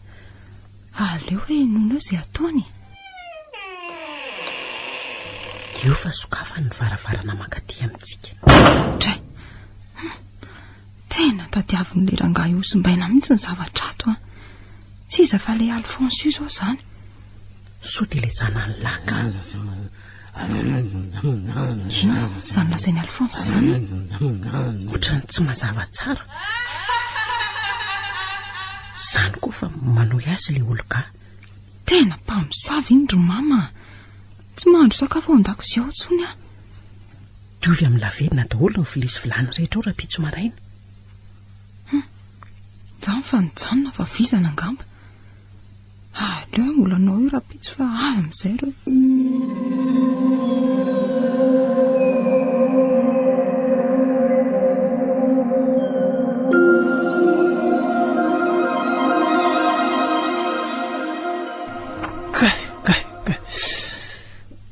[SPEAKER 3] Aleo hoe nono izay ataony.
[SPEAKER 1] Io fa sokafany ny varavarana mankaty amintsika.
[SPEAKER 3] Dray. Tena tadiavin'ilay rangahy io simbaina mihitsy ny zavatra ato a. Tsy iza fa ilay Alphonse io izao izany.
[SPEAKER 1] So dia ilay zanany langa.
[SPEAKER 3] Ino izany lazainy Alphonse izany?
[SPEAKER 1] Ohatrany tsy mazava tsara. Izany koa fa manohy azy ilay olon-ka.
[SPEAKER 3] Tena mpamosavy iny ry mama. Tsy mahandro sakafo ao an-dakozia ao intsony a.
[SPEAKER 1] Diovy amin'ny laverina daholo ny vilia sy vilany rehetra ao raha-pitso maraina.
[SPEAKER 3] Izany fa nijanona fa vizana angamba. Aleo olanao io raha-pitso fa avy amin'izay ireo.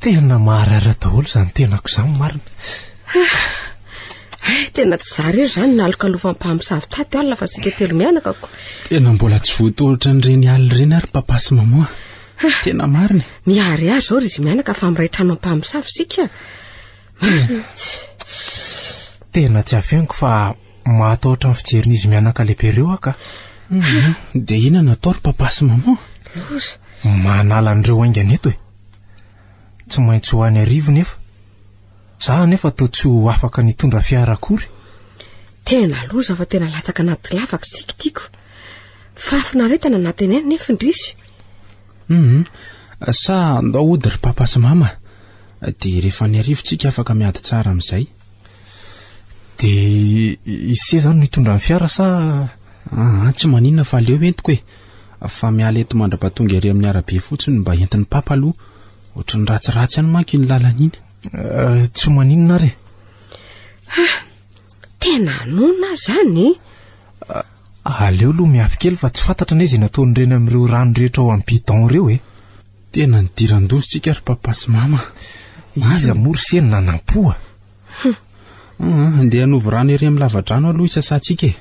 [SPEAKER 4] Tena maharara daholo izany tenako izany marina.
[SPEAKER 6] Tena tsy zary izany nalokalofa mpamosavy taty alina fa sika telo mianaka ko.
[SPEAKER 5] Tena mbola tsy voatohitra n'ireny alina ireny ary papa sy mamoa. Tena marina.
[SPEAKER 6] Miary azy zao ry izy mianaka fa miray trano mpamosavy sika.
[SPEAKER 4] Tena tsy afeniko fa mahatahotra ny fijerin'izy mianaka lehibe ireo aka.
[SPEAKER 5] Dia inona natao ry papa sy mamoa?
[SPEAKER 4] Manala an'ireo aingana eto e. Tsy maintsy ho any arivo nefa. Za nefa toa tsy ho afaka nitondra fiara akory.
[SPEAKER 6] Tena loza fa tena latsaka anaty lavaka sika tiako. Fafinaretana anatiny eny nefa indrisy.
[SPEAKER 5] Sa andao hody ry papa sy mama. Dia rehefa ny arivotsika afaka miady tsara amin'izay.
[SPEAKER 4] Dia isy zany nitondra ny fiara sa?
[SPEAKER 5] Tsy maninona fa aleo entiko e. Fa miala eto mandrapatonga ery amin'ny arabe fotsiny mba entin'ny papa aloha. Ohatrany ratsiratsy any manko iny lalana iny.
[SPEAKER 4] Tsy maninona re.
[SPEAKER 6] Tena nona zany.
[SPEAKER 4] Aleo aloha miafy kely fa tsy fantatra ne izay nataon'ireny amin'ireo rano rehetra ao amin'ny bidon ireo e.
[SPEAKER 5] Tena nidiran-dozy sika ry papa sy mama.
[SPEAKER 4] Iza mory senina nampoa.
[SPEAKER 5] Andeha hanovy rano ery amin'ny lavadrano aloha isasantsika e.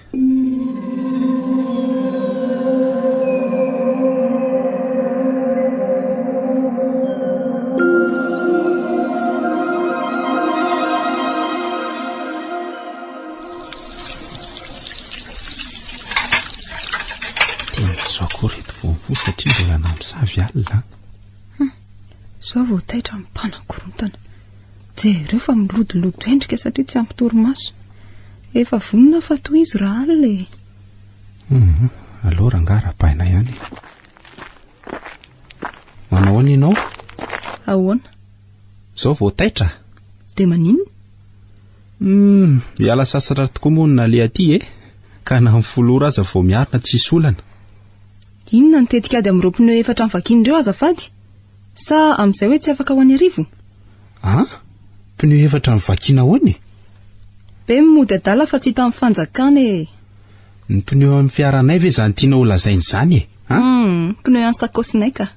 [SPEAKER 5] Satria mbola namosavy alina.
[SPEAKER 3] Izao vao taitra mpanakorontana. Jereo fa milodolodo endrika satria tsy ampy torimaso. Efa vonona fa toy izy raha alina.
[SPEAKER 5] Aleo rangaha rapaina ihany. Manao any ianao?
[SPEAKER 3] Ahoana?
[SPEAKER 5] Izao vao taitra?
[SPEAKER 3] Dia maninona?
[SPEAKER 5] Miala sasatra tokoa monina le aty e. Ka na amin'ny folora aza vao miarina tsisy olana.
[SPEAKER 3] Inona nitetika ady amin'ny pneu efatra amin'ny vakin'ireo azafady? Sa amin'izay hoe tsy afaka ho any arivo?
[SPEAKER 5] Pneu efatra amin'ny vakina hoany?
[SPEAKER 3] Be mimody adala fa tsy hita amin'ny fanjakana e.
[SPEAKER 5] Ny pneu amin'ny fiaranay ve izany tiana ho lazainy izany e?
[SPEAKER 3] Pneu amin'ny sakosynay ka.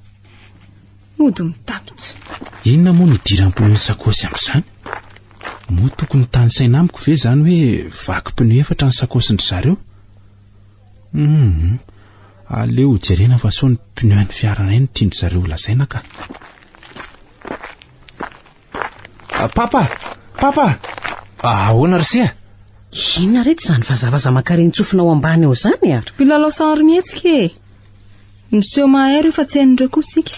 [SPEAKER 3] Mody mitapitra.
[SPEAKER 5] Inona moa ny idiran'ny pneu ny sakosy amin'izany? Moa tokony tany saina amiko ve izany hoe vaky pneu efatra ny sakosindry zareo? Aleo jerena fa so ny pneu ny fiaranay ny tiandry zareo lazaina ka. Papa!
[SPEAKER 4] Ahoana ry sia?
[SPEAKER 1] Inona reto izany vazavaza makareny tsofina ao ambany ao izany a?
[SPEAKER 3] Mpilalao sary mihetsika e. Miseho mahery io fa tsy hain'ireo koa sika.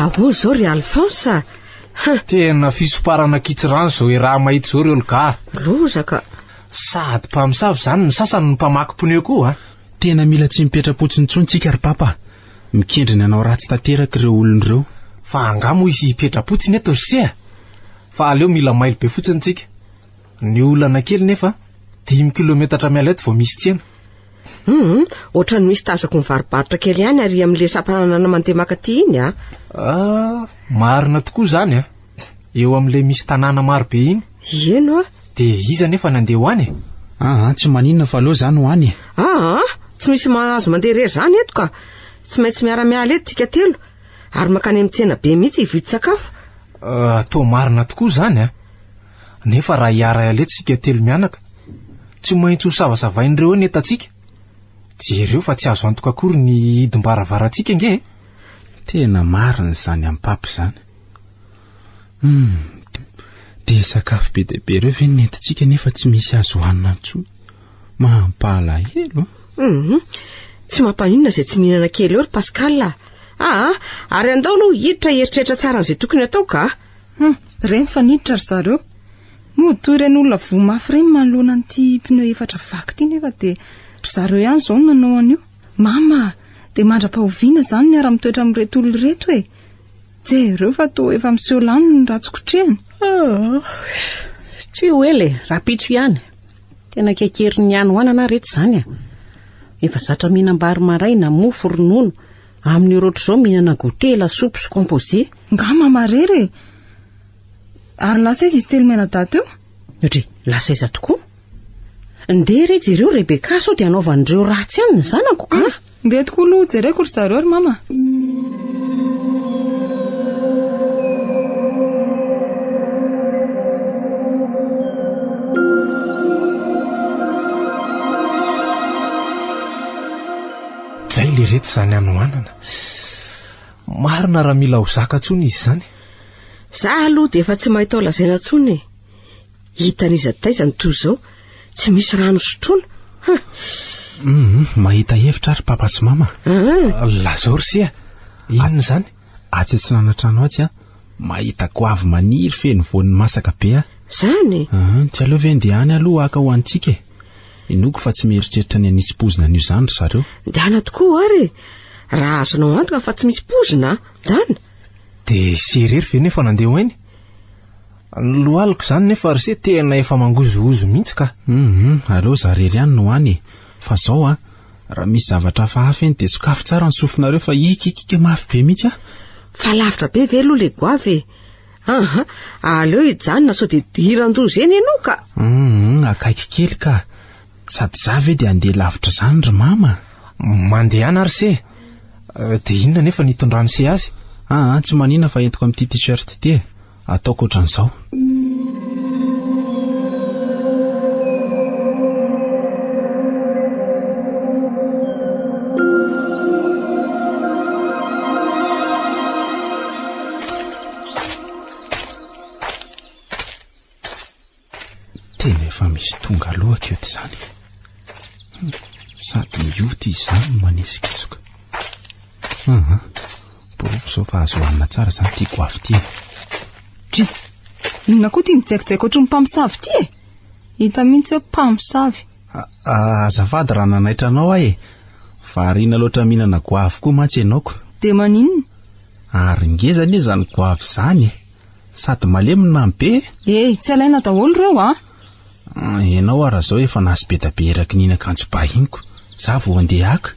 [SPEAKER 6] Ahoa zao ry Alphonse.
[SPEAKER 4] Tena fisoparana kitsirano zao raha mahita zao ry olon-ka.
[SPEAKER 6] Lozaka.
[SPEAKER 4] Sady mpamosavy izany ny sasany ny mpamaky pneu koa.
[SPEAKER 5] Tena mila tsy mipetra-potsiny intsony tsika ry papa. Mikendriny anao ratsy tanteraka ireo olon'ireo.
[SPEAKER 4] Fa angamo izy hipetra-potsiny eto ry sia. Fa aleo mila mailo be fotsiny tsika. Ny olana kely nefa 10 kilometatra miala eto vao misy tsena.
[SPEAKER 6] Ohatrany misy tazako ny varibaritra kely ihany ary amin'ilay sampanana mandeha makaty iny a.
[SPEAKER 4] Marina tokoa izany a. eo amin'ilay misy tanàna marobe iny.
[SPEAKER 6] Eno a?
[SPEAKER 4] Dia iza nefa nandeha ho any?
[SPEAKER 5] Tsy maninona fa aloha zany ho any.
[SPEAKER 6] Tsy misy mahazo mandeha rery zany eto ka. Tsy maintsy miara-miala eto tsika telo. Ary makany amin'ny tsena be mihitsy hividy sakafo.
[SPEAKER 4] Toa marina tokoa zany a. Nefa raha hiara-iala eto tsika telo mianaka, tsy maintsy ho savasavain'ireo ny etantsika. Jereo fa tsy azo antoka akory ny hidim-baravarantsika nge.
[SPEAKER 5] Tena marina zany amin'ny papy zany. Dia sakafo be dia be ireo ve nentintsika nefa tsy misy azo hohanina intsony. Mampalahelo.
[SPEAKER 6] Tsy mampaninona izay tsy mihinana kely eo ry Pascal. Ary andao aloha hiditra heritreritra tsara n'izay tokony atao ka.
[SPEAKER 3] Reny fa niditra ry zareo. Mody toy ireny olona vomafy ireny manoloana an'ity pneu 4 vaky ity nefa dia ry zareo ihany izao no nanao an'io. Mama, dia mandra-pahoviana zany miara mitoetra amin'ireto olona ireto e. Jereo fa toa efa miseho lany ny ratsi-kotrehany.
[SPEAKER 1] Tsy ho ela rapitso ihany. Tena kekeriny ihany hoanana reto zany a. Efa zatra mihinam-bary maraina, mofo, ronono. Amin'ny roatra izao mihinana goûter, lasopy sy composé.
[SPEAKER 3] Nga mama rery. Ary lasa izy telo mena daty eo?
[SPEAKER 1] Ohatry, lasa iza tokoa. Ndeha re jereo Rebeka sao dia anaovan'ireo ratsy ihany ny zanako ka.
[SPEAKER 3] Ndeha tokoa aloha jereko ry zareo ry mama.
[SPEAKER 4] Zay le reto zany anohanana. Marina raha mila ho zaka ntsony izy zany.
[SPEAKER 6] Za aloha dia efa tsy mahita lazaina ntsony. Hitan'iza taizany toy izao, tsy misy rano sotroina.
[SPEAKER 5] Mahita hevitra ary papa sy mama.
[SPEAKER 4] Lazao ry sia. Inona zany?
[SPEAKER 5] Atsy atsinanatrano atsy mahita goavy maniry feno voan'ny masaka be
[SPEAKER 6] Zany?
[SPEAKER 5] Tsy aleo ve ndeha any aloha aka ho antsika. Inoko fa tsy mieritreritra ny anisy pozina an'io zany ry zareo.
[SPEAKER 6] Dana tokoa ary. Raha azonao antoka fa tsy misy pozina, dana.
[SPEAKER 4] Dia serery ve nefa nandeha ho eny? Ny lohaliko zany nefa ry se tena efa mangozohozo mihitsy ka.
[SPEAKER 5] Aleo zarery ihany no any. Fa zao raha misy zavatra hafahafa eny dia sokafo tsara ny sofinareo fa ikikika mafy be mihitsy
[SPEAKER 6] Fa lavitra be ve aloha le goavy. Aleo hijanona sao dia hiran-doza eny ianao ka.
[SPEAKER 5] Akaiky kely ka. Sady za ve dia andeha lavitra zany ry mama.
[SPEAKER 4] Mandeha ana ry se. Dia inona nefa nitondrano se azy?
[SPEAKER 5] Tsy manina fa entiko amin'ity t-shirt ity. Ataoko ohatran'izao. Tena efa misy tonga aloha keo zany. Sady mioty izy zany manesikesika. Borofo sao fa azo hohanina tsara zany ity goavy ity.
[SPEAKER 3] Inona koa tia mijaikijaiky ohatry ny mpamosavy ity e? Hita mihitsy hoe mpamosavy.
[SPEAKER 5] Azafady raha nanaitra anao variana loatra mihinana goavy koa mantsy ianaoko.
[SPEAKER 3] Dia maninona?
[SPEAKER 5] Ary ngezany zany goavy zany. Sady malemina be.
[SPEAKER 3] Tsy alaina daholo ireo
[SPEAKER 5] Ianao raha zao efa nasy be dabe eraky nina akanjo bahiniko. Za vao andeha aka.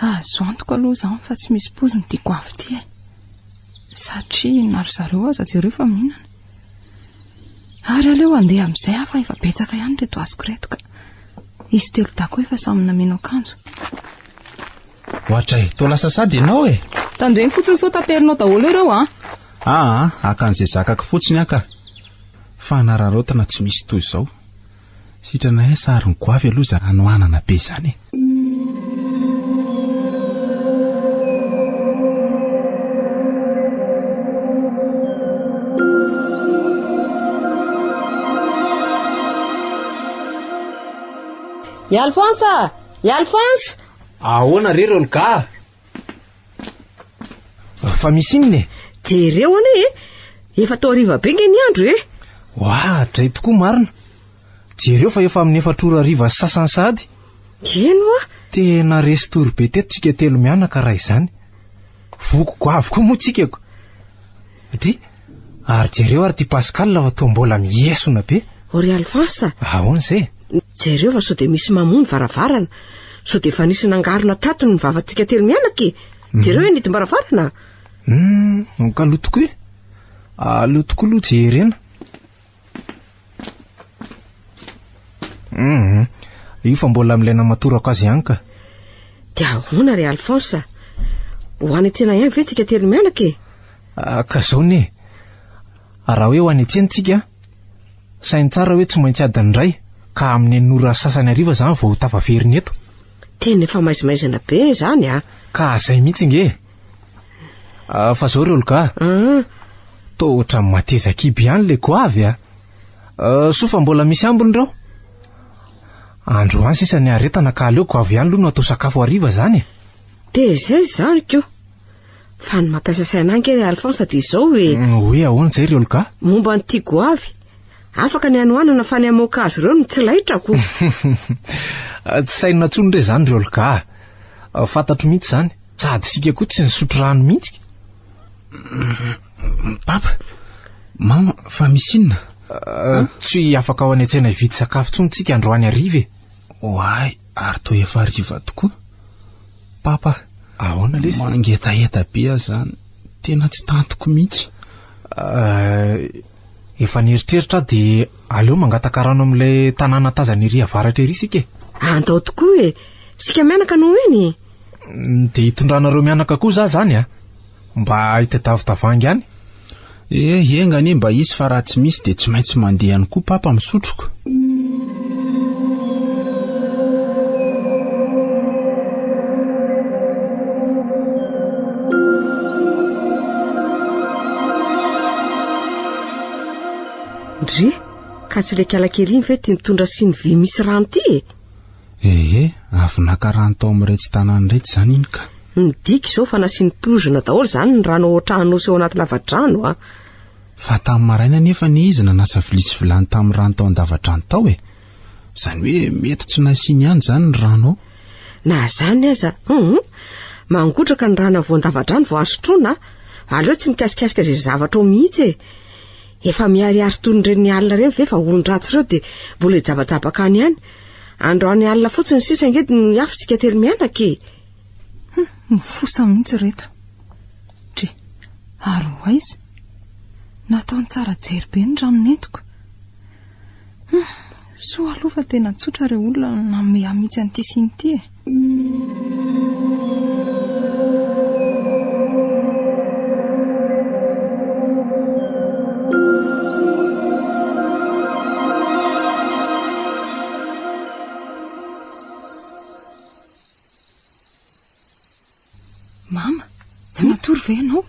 [SPEAKER 3] Azo antoka aloha zany fa tsy misy poziny ity goavy ity satria na ry zareo aza jereo fa mihinana. Ary aleo andeha amin'izay fa efa betsaka ihany reto azoko reto ka. Izy telo dako efa samy nameno akanjo.
[SPEAKER 5] Ohatray, toa lasa sady ianao
[SPEAKER 3] Tandreny fotsiny sao taperinao daholo ireo
[SPEAKER 5] akan'izay zakako fotsiny aka. Fa nararotana tsy misy toy izao. Sitrana sary ny goavy aloha za anohanana be zany.
[SPEAKER 6] Alphonse!
[SPEAKER 4] Ahoana rery Olga? Fa misy inona
[SPEAKER 6] Jereo ane efa tao hariva be nge ny andro
[SPEAKER 4] Dray tokoa marina. Jereo fa efa amin'ny 4 ora hariva sasany sady.
[SPEAKER 6] Eno
[SPEAKER 4] Tena restory be teto tsika telo mianaka raha izany. Voko goavy koa moa tsikako. Ary jereo ary ty Pascal fa toa mbola miesona be.
[SPEAKER 6] Ory Alphonse.
[SPEAKER 4] Ahoana izay?
[SPEAKER 6] Jereo fa sao dia misy mamono varavarana. Sao dia efa nisy nangarona tatony ny vavantsika telo mianaka. Jereo nidim-baravarana.
[SPEAKER 4] Kaloha tokoa aleo tokoa aloha jerena. Io fa mbola milaina matorako azy ihany ka.
[SPEAKER 6] dia ahoana ry Alphonse, ho any an-tsena ihany ve tsika telo mianaka e?
[SPEAKER 4] Ka zao ne, raha hoe ho any an-tsena tsika, sainy tsara hoe tsy maintsy adiny iray ka amin'ny anora sasany hariva zany vao tavaveriny eto.
[SPEAKER 6] Tena efa maizimaizana be zany a.
[SPEAKER 4] Ka zay mihitsy nge. Fa zao ry Olga, tohatra mateza-kiby ihany le goavy a. So fa mbola misy ambiny rao. Andro any sisa ny aretana ka aleo goavy ihany aloha no atao sakafo hariva zany.
[SPEAKER 6] Dia zay zany ko. Fa ny mampiasa saina ange ry Alphonse dia izao hoe
[SPEAKER 4] ahoana zay ry Olga?
[SPEAKER 6] Momba ny tia goavy, afaka ny anoanana fa ny amoaka azy ireo no tsy laitrako.
[SPEAKER 4] Tsy saina tsony re zany ry Olga. Fantatro mihitsy zany, sady sika koa tsy nisotro rano mihitsy.
[SPEAKER 5] Papa, mama, fa misy inona?
[SPEAKER 4] Tsy afaka ao any an-tsena hividy sakafo tsony tsika androany hariva.
[SPEAKER 5] Oay, ary toa efa hariva tokoa. Papa,
[SPEAKER 4] ahoana le izy?
[SPEAKER 5] Mangetaheta be aho zany, tena tsy tantoko mihitsy.
[SPEAKER 4] Efa nieritreritra dia aleo mangataka rano amin'ilay tanàna tazany ery avaratra ery sika.
[SPEAKER 6] Andao tokoa e, sika mianaka no eny.
[SPEAKER 4] Dia hitondranareo mianaka koa za zany a, mba hitadiavitavangy ihany.
[SPEAKER 5] Engany mba izy fa raha tsy misy dia tsy maintsy mandeha ihany koa papa misotroko.
[SPEAKER 6] Ndry, ka tsy le kalakely iny ve tia mitondra siny vy misy rano ty e?
[SPEAKER 5] Avy naka rano tao amin'iretsy tanàny rehetra zany iny ka.
[SPEAKER 6] Midika izao fa nasiany pozona daholo zany ny rano ao an-trano sy ao anaty lavadrano a.
[SPEAKER 5] Fa tamin'ny maraina nefa ny izy nanasa vilia sy vilany tamin'ny rano tao an-davadrano tao e. Zany hoe mety tsy nasiany ihany zany ny rano ao.
[SPEAKER 6] Na zany aza, mangotraka ny rano avy an-davadrano vao asotroana, aleo tsy mikasikasika izay zavatra ao mihitsy e. Efa miariary toy ireny alina ireny ve fa olon-dratsy ireo dia mbola hijabajabaka any ihany. Androany alina fotsiny sisa angety no hiafitsika telo mianaka e.
[SPEAKER 3] Mifosa mihitsy reto. Dre, ary hoaizy, nataony tsara jery be ny rano nentiko. So aloha fa tena tsotra ireo olona nanome mihitsy an'ity siny ity e. Mama, tsy natory ve ianao?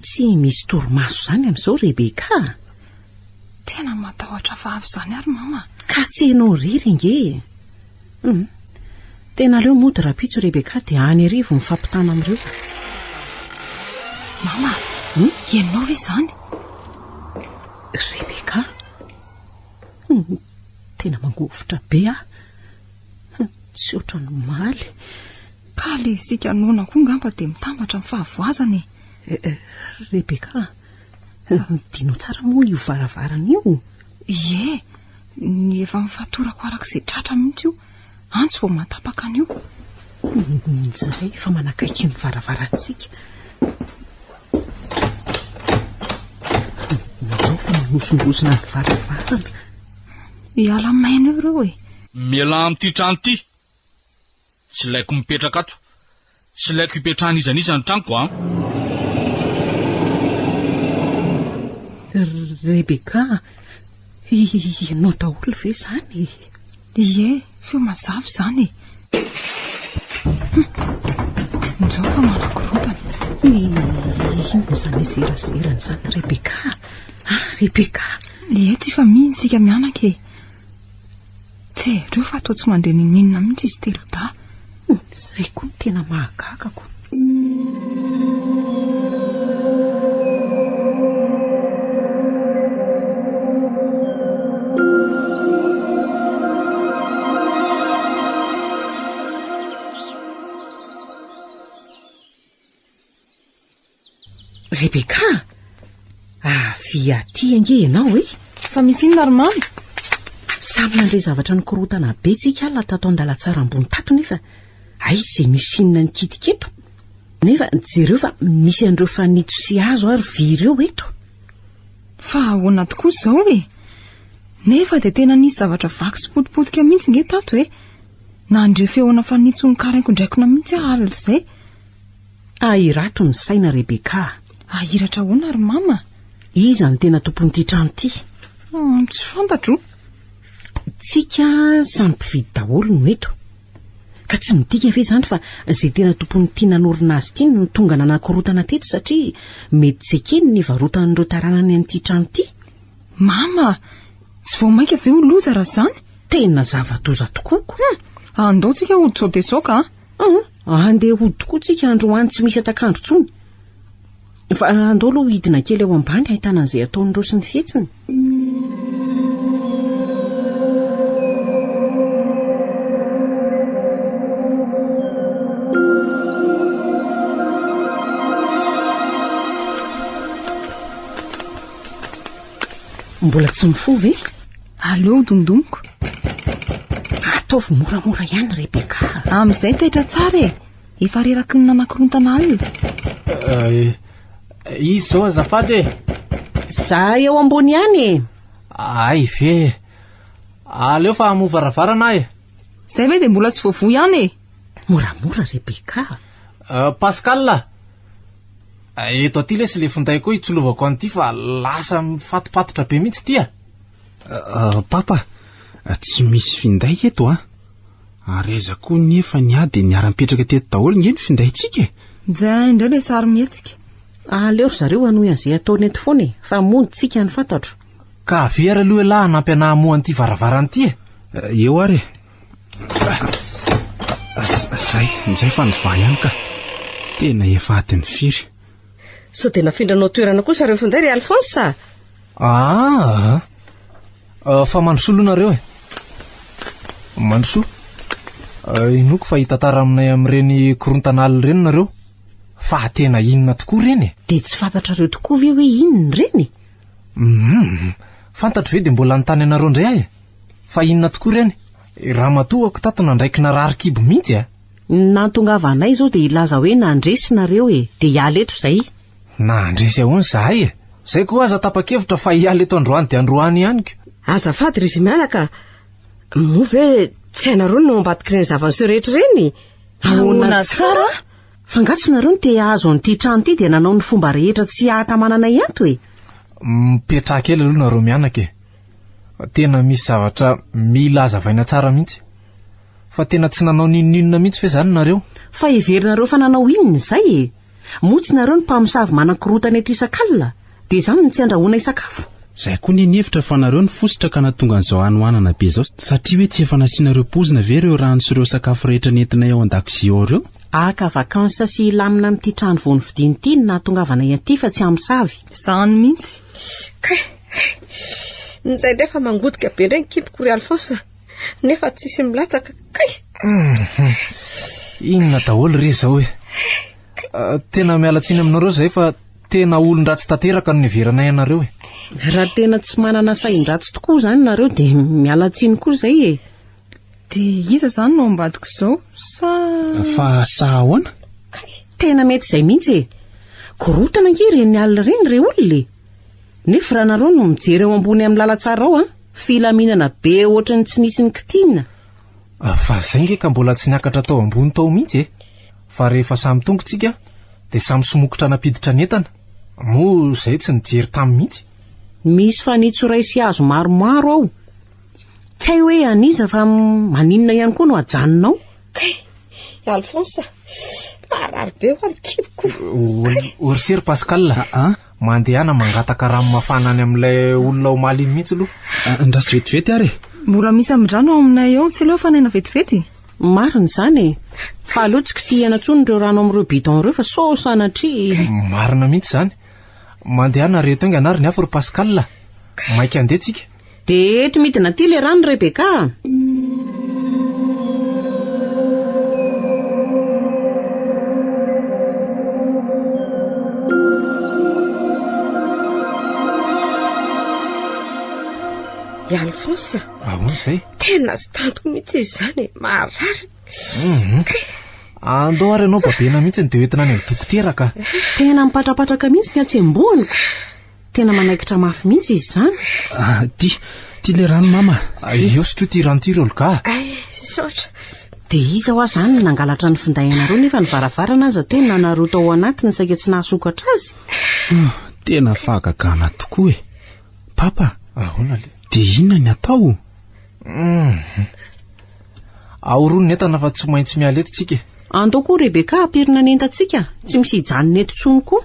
[SPEAKER 1] Tsy misy torimaso zany amin'izao Rebeka.
[SPEAKER 3] Tena matahotra vavy zany ary mama.
[SPEAKER 1] Ka tsy ianao riry nge. Tena aleo mody rapitso Rebeka dia any arivo mifampitana amin'ireo.
[SPEAKER 3] Mama, ianao ve zany?
[SPEAKER 1] Rebeka? Tena mangovotra be ah. Tsy otra ny maly.
[SPEAKER 3] Ka le sika nona koa ngamba dia mitambatra amin'ny fahavoazany.
[SPEAKER 1] Rebeka, dino tsara moa io varavarana io.
[SPEAKER 3] Ie, ny efa mifatorako arak'izay tratra mihitsy io, antso vao matapaka an'io.
[SPEAKER 1] Zay fa manakaiky ny varavarantsika. Nazao fa manosongosona ny varavarana.
[SPEAKER 3] Hiala maina ireo e.
[SPEAKER 7] Miala amin'ity trano ity. Tsy laiko mipetraka ato. Tsy laiko hipetrahan'izan'iza ny tranoko a.
[SPEAKER 1] Rebeka, ianao daholo ve zany?
[SPEAKER 3] Ie, feo mazavy zany e. Nizao fa manakorotana.
[SPEAKER 1] Ino zany zerazerany zany Rebeka? Rebeka?
[SPEAKER 3] Ie, tsy fa mihiny sika mianaka e. Tsy reo fa atao tsy mandre ninina mihitsy izy telo da.
[SPEAKER 1] Zay koa ny tena mahagagako. Rebeka, via ty ange ianao e?
[SPEAKER 3] Fa misy inona ary mama?
[SPEAKER 1] Samy nandray zavatra ny korotana be tsika alina tato an-dalatsara ambony tato nefa izay misy inona ny kitiketo. Nefa jereo fa misy andreo fanito sy azo ary vy ireo eto.
[SPEAKER 3] Fa ahoana tokoa izao e? Nefa dia tena nisy zavatra vaky sy potipotika mihitsy nge tato e. Nandre fehoana fanitsony karaiko indraikona mihitsy alina izay.
[SPEAKER 1] Irato ny saina Rebeka.
[SPEAKER 3] Ahiratra ahoana ary mama?
[SPEAKER 1] Iza ny tena tompon'ity trano ity?
[SPEAKER 3] Tsy fantatro.
[SPEAKER 1] Tsika samy mpividy daholo no eto. Ka tsy midika ve izany fa izay tena tompon'ity nanorina azy ity no tonga nanankorotana teto satria mety tsy ekeny ny varotan'ireo taranany an'ity trano ity.
[SPEAKER 3] Mama, tsy vao mainka ve ho loza raha izany?
[SPEAKER 1] Tena zava-doza tokoa.
[SPEAKER 3] Andao tsika hody sao dia sao ka?
[SPEAKER 1] Andeha hody tokoa tsika androany tsy misy atakandro tsony. Fa andao aloha hidina kely eo ambany ahitana an'izay ataon'ireo sy ny fihetsiny. Mbola tsy mifoha ve?
[SPEAKER 3] Aleo dondomiko.
[SPEAKER 1] Ataovy moramora ihany Rebeka.
[SPEAKER 3] Amin'izay taitra tsara e. Efa reraky ny nanankirontana alina.
[SPEAKER 4] Izy izao azafady e.
[SPEAKER 1] Za eo ambony ihany e.
[SPEAKER 4] Ay ve. Aleo fa hamovaravarana e.
[SPEAKER 3] Zay ve dia mbola tsy voavoa ihany e.
[SPEAKER 1] Moramora Rebeka.
[SPEAKER 4] Pascal, eto aty lesy le finday koa hitsolovako an'ity fa lasa mifatopatotra be mihitsy tia.
[SPEAKER 5] Papa, tsy misy finday eto a. Areza koa nefa ny ady niara-mipetraka teto daholo nge ny findayntsika.
[SPEAKER 3] Jay indray le sary mihetsika.
[SPEAKER 1] Aleo zareo hanohy an'izay ataony eto foana e. Fa mondytsika ny fantatro.
[SPEAKER 4] Ka very aloha lahy hanampy ana hamoa an'ity varavaran'ity e.
[SPEAKER 5] Eo ary. Zay, nizay fa niva ihany ka. Tena efa adiny firy.
[SPEAKER 6] So dia nafindranao toerana kosa reo finday ry Alphonse.
[SPEAKER 4] Fa mandrosolonareo e. Mandroso. Inoko fa hitatara aminay amin'ireny korontan'alina ireny nareo. Fa tena inona tokoa reny e.
[SPEAKER 1] Dia tsy fantatrareo tokoa ve hoe inona reny?
[SPEAKER 4] Fantatro ve dia mbola nitany anareo indray ahy e. Fa inona tokoa reny? Raha matoako tato nandraiky narary-kibo mihitsy a.
[SPEAKER 1] Nantongava anay izao dia ilaza hoe nandresy nareo e. Dia hiala eto izay.
[SPEAKER 4] Nandresy ahoana zahay e. Zay koa aza tapa-kevitra fa hiala eto androany dia androany ihany ko.
[SPEAKER 6] Azafady ry izy mianaka. Moa ve tsy hainareo no ambadiky ireny zava-niseho rehetra ireny?
[SPEAKER 3] Ahoana tsara?
[SPEAKER 1] Fangatsy nareo no te azo an'ity trano ity dia nanao ny fomba rehetra tsy ahatamananay ato e.
[SPEAKER 4] Mipetraha kely aloha nareo mianaka e. Tena misy zavatra mila azavaina tsara mihitsy. Fa tena tsy nanao ninona mihitsy fe zany nareo.
[SPEAKER 1] Fa heverinareo fa nanao inona izay e. Motsy nareo ny mpamosavy manankorotana eto isan-kalina. Dia izany ny tsy andrahoana isakafo.
[SPEAKER 5] Zay koa ny hevitra fa nareo ny fositra ka natonga an'izao hanohanana be zao satria hoe tsy efa nasianareo pozina ve ireo rano sy ireo sakafo rehetra nentinay ao an-dakozia ao ireo.
[SPEAKER 1] Aka vakansa sy lamina amin'ity trano vao nividiany ity no nahatongavanay aty fa tsy amosavy.
[SPEAKER 3] Izany mihitsy.
[SPEAKER 6] Nizay ndray fa mangodika be indray ny kipoko ry Alphonse. Nefa tsisy milatsaka.
[SPEAKER 4] Inona daholo ry izao e. Tena mialatsiny aminareo zay fa tena olon-dratsy tanteraka no niveranay anareo e.
[SPEAKER 1] Raha tena tsy manana sain-dratsy tokoa izany nareo dia mialatsiny koa izay e.
[SPEAKER 3] Dia iza izany no ambadiko izao
[SPEAKER 5] Fa sa ahoana?
[SPEAKER 1] Tena mety izay mihitsy e. Korotana nge ireny alina ireny ry olona e. Nefa raha nareo no mijery eo ambony amin'ny lalantsara ao filaminana be ohatrany tsy nisy ny kitina.
[SPEAKER 4] Fa zay nge ka mbola tsy niakatra tao ambony tao mihitsy e. Fa rehefa samy tongotsika dia samy somokotra napiditra ny entana. Moa izay tsy nijery tamin'ny mihitsy.
[SPEAKER 1] Misy fanitsoray sy hazo maromaro ao. Tsy hay hoe aniza fa maninona ihany koa no ajanonao.
[SPEAKER 6] Alphonse, marary be ho alikipoko.
[SPEAKER 4] Orsery Pascal, mandehana mangataka rano mafana any amin'ilay olona ao maliny mihitsy aloha.
[SPEAKER 5] Ndrasy vetivety ary.
[SPEAKER 3] Mbola misy amin-drano ao aminay ao, tsy leo fa naina vetivety.
[SPEAKER 1] Marina izany e. Fa alotsika tiana tsony ireo rano amin'ireo bidon ireo fa so sanatria.
[SPEAKER 4] Marina mihitsy izany. Mandehana reto inga anary ny afo ry Pascal. Maika andetsika.
[SPEAKER 1] Dia eto midina ty le rano Rebeka.
[SPEAKER 6] Alphonse.
[SPEAKER 4] Ahoana izay?
[SPEAKER 6] Tena sy tantoko mihitsy izany e. Marary.
[SPEAKER 4] Andao ary ianao babena mihitsy ny dia hoentina any amin'ny dokotera ka.
[SPEAKER 1] Tena mipatrapatraka mihitsy ny atsembohaniko. tena manaikitra mafy mihitsy izy izany.
[SPEAKER 5] Ty le rano mama.
[SPEAKER 4] Io sy tro ty rano ty rolka.
[SPEAKER 6] Saotra.
[SPEAKER 1] Dia iza ho azy izany nangalatra ny findainareo nefa ny varavarana aza tena narota ao anatiny saika tsy nahasokatra azy.
[SPEAKER 5] Tena fahagagana tokoa e. Papa,
[SPEAKER 4] ahoana le?
[SPEAKER 5] dia inona ny atao?
[SPEAKER 4] Aoron'ny entana fa tsy maintsy miala eto tsika.
[SPEAKER 1] Andao koa Rebeka apirina ny entantsika, tsy misy hijanona eto tsony koa.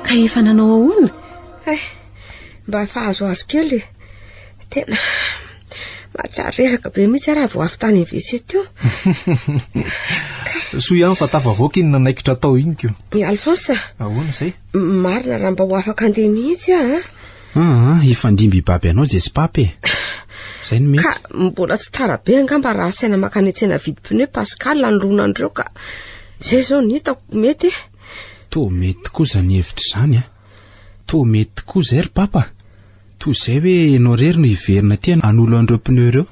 [SPEAKER 1] Ka efa nanao ahoana?
[SPEAKER 6] Mba fahazo azo kely. Tena mahatsara reraka be mihitsy raha vao avy tany visite io.
[SPEAKER 4] Soa ihany fa tafavoaka iny nanaikitra tao iny kio.
[SPEAKER 6] Alphonse,
[SPEAKER 4] Ahoana izay?
[SPEAKER 6] marina raha mba ho afaka andeha mihitsy
[SPEAKER 5] Ifandimby baby anao zay sy papy e. Izay no mety.
[SPEAKER 6] ka mbola tsy tara be angamba raha saina makany tsena vidy pneu Pascal nylonandreo ka zay zao ny hitako mety.
[SPEAKER 5] To mety koa zany hevitra izany a. To mety koa zay ry papa. To izay hoe ianao rery no hiverina ty hanolo an'ireo pneu ireo.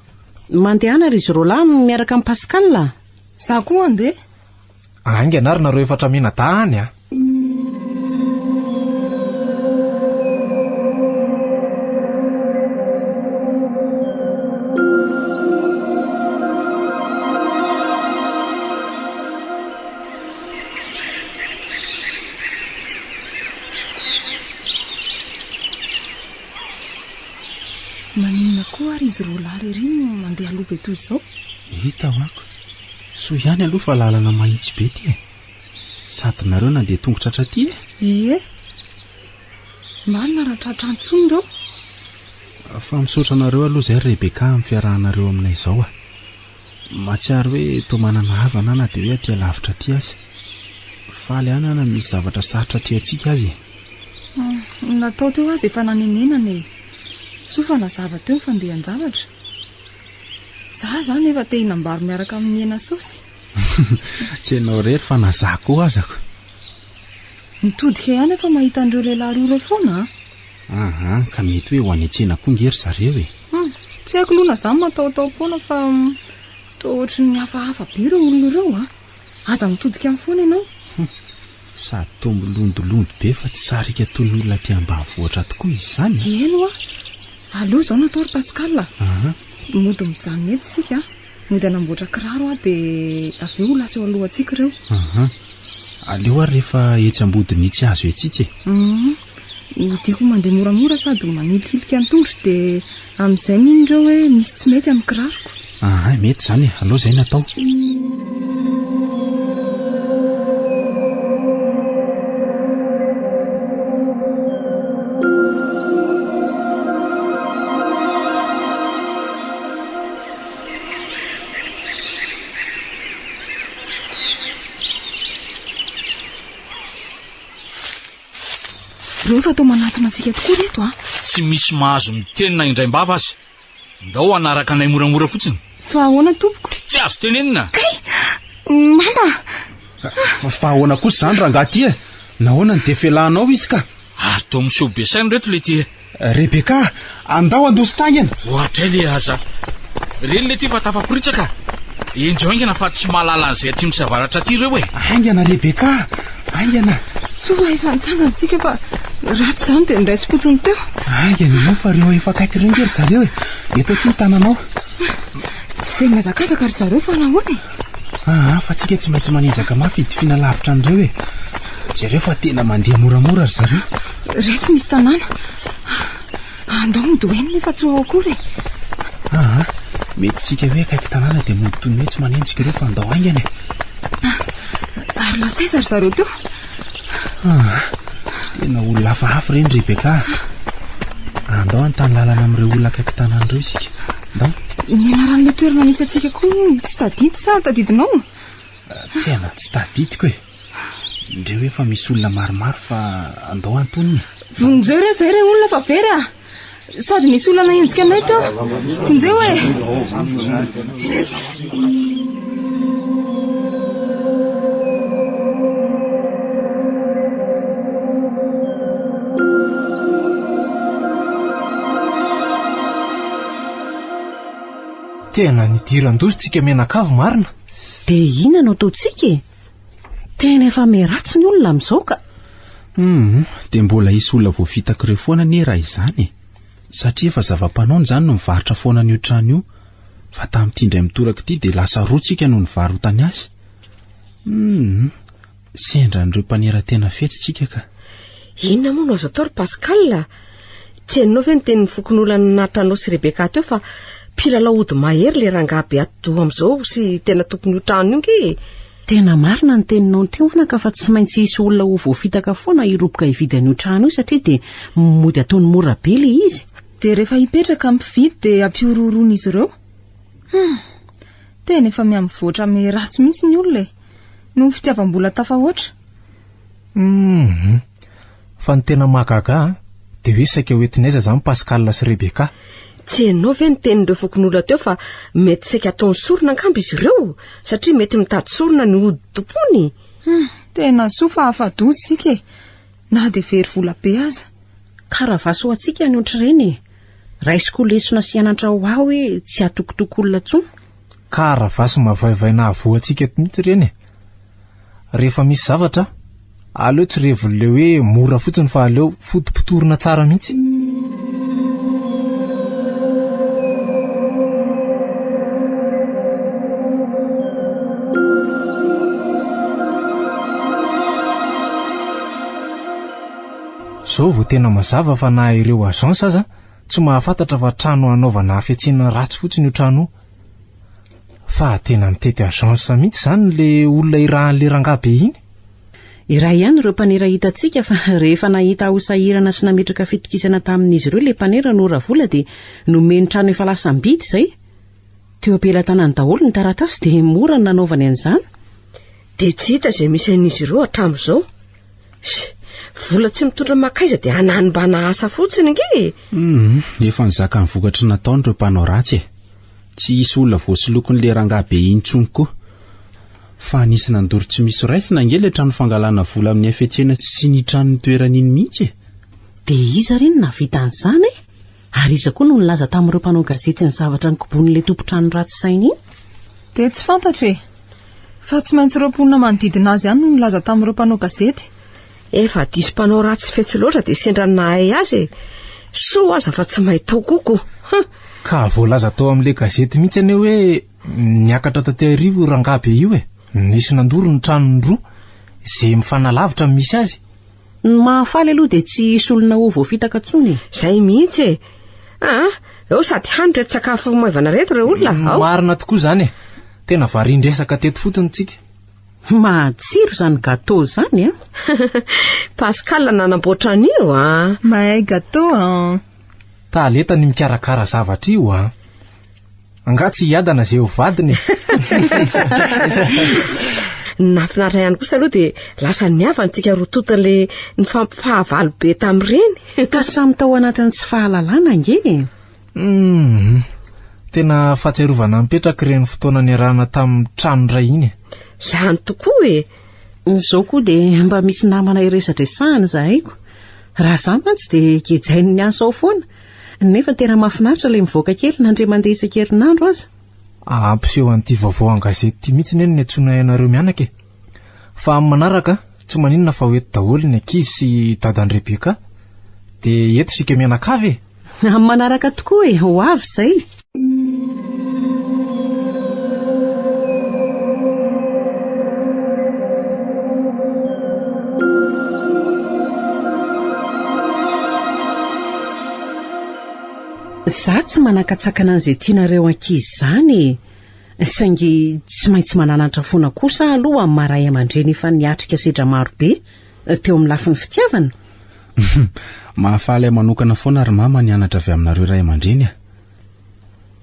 [SPEAKER 1] Mandehana ry izy rola miaraka amin'ny Pascal.
[SPEAKER 3] Za koa andeha.
[SPEAKER 4] Aingana ary nareo efatra mena tany a.
[SPEAKER 3] Maninona koa ary izy rola rery mandeha aloha be toy izao.
[SPEAKER 5] Hita ho ako. Soa ihany aloha fa lalana mahitsy be ty e. Sady nareo nandeha tongotra hatraty e.
[SPEAKER 3] Ie. Marina raha tratra antsony ireo.
[SPEAKER 5] Fa misaotra anareo aloha izay Rebeka amin'ny fiarahanareo aminay izao a. Mahatsiaro hoe toa manana havana na dia hoe aty alavitra aty azy. Faly ihany na misy zavatra sarotra aty antsika azy.
[SPEAKER 3] Natao teo azy efa nanenenana e. Sofa nazava teo fandehan-javatra. Za zany efa te hinambaro miaraka amin'ny hena saosy.
[SPEAKER 5] Tsy hainao rery fa nazaha koa azako.
[SPEAKER 3] Mitodika ihany efa mahita an'ireo lehilahy roa ireo foana.
[SPEAKER 5] Ka mety hoe ho any an-tsena koa ngery zareo e.
[SPEAKER 3] Tsy haiko lona zany mataotao foana fa toa ohatry ny hafahafa be ireo olona ireo aza mitodika amin'ny foana ianao.
[SPEAKER 5] Sady toa milondolondo be fa tsy sarika toy ny olona aty ambanivohitra tokoa izy izany.
[SPEAKER 3] Eno aloha zao natao ry Pascal. Mody mijanona eto isika. Mody hanamboatra kiraro dia avy eo lasa eo alohantsika ireo.
[SPEAKER 5] Aleo ary rehefa etsy ambodiny tsy azo etsika e.
[SPEAKER 3] Tiako mandeha moramora sady manilikilika an-tongotra dia amin'izay mihiny ireo hoe misy tsy mety amin'ny kiraroko.
[SPEAKER 5] Mety izany e. Aleo izay natao.
[SPEAKER 3] Ireo efa tao manatona antsika tokoa reto
[SPEAKER 7] Tsy misy mahazo mitenina indray mbava azy. Ndao anaraka anay moramora fotsiny.
[SPEAKER 3] Fa ahoana tompoko?
[SPEAKER 7] Tsy azo tenenina.
[SPEAKER 3] Mama!
[SPEAKER 5] Fa ahoana kosa izany raha ngaty e. Nahoana ny defilanao izy ka?
[SPEAKER 7] Ary toa miseho be sainy reto le ty.
[SPEAKER 5] Rebeka, andao andositangana.
[SPEAKER 7] Ohatray le aza. Reny le ty fa tafaporitsaka. Enjo aingana fa tsy mahalala an'izay aty misavaratra aty ireo e.
[SPEAKER 5] Aingana Rebeka, aingana.
[SPEAKER 3] Soa efa nitsangana sika fa ratsy izany dia niraisy fotsiny teo.
[SPEAKER 5] Aingana ianao fa reo efa akaiky ireo ngery zareo e. Eto aty ny tananao.
[SPEAKER 3] Tsy dia miazakazaka ry zareo fa nahoana e.
[SPEAKER 5] Fa tsika tsy maintsy manezaka mafy hitifina lavitra an'ireo e. Jereo fa tena mandeha moramora ry zareo.
[SPEAKER 3] Retsy misy tanàna. Andao midoeny nefa tsy ho akory e.
[SPEAKER 5] Mety tsika hoe akaiky tanàna dia mody toy ny hoe tsy manenjika ireo fa andao aingana e.
[SPEAKER 3] Ary lasaiza ry zareo teo.
[SPEAKER 5] Tena olona hafahafa ireny Rebeka. Andao antany lalana amin'ireo olona akaiky tanàn'ireo isika. Andao.
[SPEAKER 3] Ny anaran'ilay toerana misy antsika koa tsy tadidiko sa tadidinao?
[SPEAKER 5] Tena tsy tadidiko e. Ndreo efa misy olona maromaro fa andao antoniny.
[SPEAKER 3] Vonjeo re zay re olona fa very sady nisy olona nahenjika anay teo. Vonjeo e.
[SPEAKER 4] Tena nidiran-dozy menakavy marina.
[SPEAKER 1] Dia ina no ataontsika? Tena efa meratsy ny olona amin'izao ka.
[SPEAKER 5] Dia mbola isy olona voafitaka ireo foana ne raha izany. Satria efa zava-panao izany no mivarotra foana an'io trano io. Fa tamin'ity indray mitoraka ity dia lasa roa tsika no nivarotany azy. Sendra n'ireo mpanera-tena fetsitsika ka.
[SPEAKER 6] Inona moa no azo atao ry Pascal? Tsy hainao ve ny tenin'ny fokon'olana natranao sy Rebeka teo fa mpilalao ody mahery le rangahy be ato amin'izao sy tena tokony io trano io nge.
[SPEAKER 1] Tena marina ny teninao teo anaka fa tsy maintsy isy olona ho voafitaka foana hiroboka hividy an'io trano io satria dia mody ataony mora be le izy.
[SPEAKER 3] Dia rehefa hipetraka mpividy dia ampiororony izy ireo. Tena efa miamivoatra meratsy mihitsy ny olona no fitiavam-bola tafahoatra.
[SPEAKER 4] Fa ny tena mahagaga dia hoe saika hoentinaiza izany Pascal sy Rebeka.
[SPEAKER 6] Tsy hainao ve ny tenin'ireo fokon'olona teo fa mety saika ataony sorona angamba izy ireo satria mety mitady sorona ny ody tompony.
[SPEAKER 3] Tena soa fa hafa-dozy sika na dia very vola be aza.
[SPEAKER 1] Karavaso antsika ny ohatr'ireny. Raisiko lesona sy anatra ho aho hoe tsy atokotoko olona tsony.
[SPEAKER 4] Karavaso mavaivaina avoantsika mihitsy ireny. Rehefa misy zavatra aleo tsy revon'ileo hoe mora fotsiny fa aleo fotopotorina tsara mihitsy. Zao vao tena mazava fa na ireo agence aza tsy mahafantatra fa trano anaovana hafetsina ratsy fotsiny io trano. Fa tena mitety agence mihitsy izany le olona irahan'le rangahy be iny.
[SPEAKER 1] Iray ihany ireo mpanera hitantsika fa rehefa nahita ahosahirana sy nametraka fitokisana tamin'izy ireo le mpanera no ora vola dia nomeny trano efa lasa mbidy izay. Teo ampelantanany daholo ny taratasy dia mora ny nanaovany an'izany.
[SPEAKER 6] Dia tsy hita izay misy an'izy ireo hatramin'izao. Vola tsy mitondra makaiza dia hananimbana asa fotsiny nge.
[SPEAKER 5] Efa nizaka ny vokatra nataony ireo mpanao ratsy. Tsy isy olona voatsilokon'le rangahy be iny intsony koa. Fa nisy nandoro tsy misy raisina nge le trano fangalana vola amin'ny hafetsena sy ny tranony toeran'iny mihitsy.
[SPEAKER 1] Dia iza reny navita an'izany? Ary iza koa no nilaza tamin'ireo mpanao gazety ny zavatra nikobon'le tompotrano ratsy saina iny?
[SPEAKER 3] Dia tsy fantatra fa tsy maintsy ireo mponina manodidina azy ihany no nilaza tamin'ireo mpanao gazety.
[SPEAKER 6] Efa diso mpanao ratsy fetsy loatra dia sendra nahay azy. Soa aza fa tsy mahitao koko.
[SPEAKER 4] Ka voalaza tao amin'le gazety mihitsy ane hoe niakatra taty arivo rangahy be io nisy nandoro ny tranony roa izay mifanalavitra misy azy.
[SPEAKER 1] Mahafaly aloha dia tsy isy olona ho voafitaka tsony.
[SPEAKER 6] Izay mihitsy eo sady hanitra tsy sakafo maivana reto ireo olona.
[SPEAKER 4] Marina tokoa izany tena varindresaka teto fotony tsika.
[SPEAKER 1] Matsiro izany gâteau izany
[SPEAKER 6] Pascal nanamboatra an'io
[SPEAKER 3] mahay gâteau
[SPEAKER 4] Taleta ny mikarakara zavatra io anga tsy hiadana izay ho vadiny.
[SPEAKER 6] Nafinaritra ihany kosa aloha dia lasa niavantsika rototan'le ny fampifahavalo be tamin'ireny.
[SPEAKER 1] Ka samy tao anatin'ny tsy fahalalana nge.
[SPEAKER 4] Tena fahatsiarovana mipetraka ireny fotoana niarahana tamin'ny trano ray iny.
[SPEAKER 6] Izany tokoa
[SPEAKER 1] Izao koa dia mba misy namana iresadresahana zahaiko. Raha izany mantsy dia kejainy ny asa ao foana. Nefa tena mahafinaritra ilay mivoaka kely nandre mandeha isan-kerinandro aza.
[SPEAKER 4] Ampiseho an'ity vaovao an-gazety mihitsy neny ny antsoina ianareo mianaka. Fa amin'ny manaraka tsy maninona fa hoeto daholo ny ankizy sy dadan'i Rebeka dia eto sika mianakavy.
[SPEAKER 1] Amin'ny manaraka tokoa ho avy izay. Za tsy manakatsakana an'izay tianareo ankizy izany. Saingy tsy maintsy mananatra foana kosa aloha amin'ny maray aman-dreny efa niatrika sedra maro be teo amin'ny lafin'ny fitiavana.
[SPEAKER 5] Mahafaly manokana foana ary mama nianatra avy aminareo ray aman-dreny.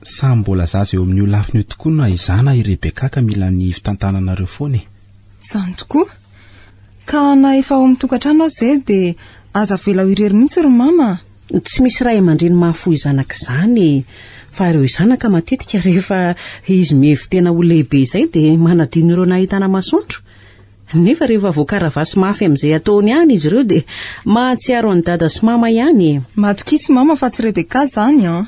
[SPEAKER 5] Samy mbola zaza eo amin'io lafiny io tokoa na izana i Rebeka ka mila ny fitantananareo foana.
[SPEAKER 3] Izany tokoa. Ka na efa ao amin'ny tokantrano azy izay dia aza vela ho irery mihitsy ry mama.
[SPEAKER 1] Tsy misy ray aman-dreny mahafoy zanak'izany. Fa ireo zanaka matetika rehefa izy mihevy tena ho lehibe izay dia manadino ireo nahitana masoandro. nefa rehefa voakaravasy mafy amin'izay ataony ihany izy ireo dia mahatsiaro any dada sy mama ihany.
[SPEAKER 3] Matokisy mama fa tsy Rebeka zany a.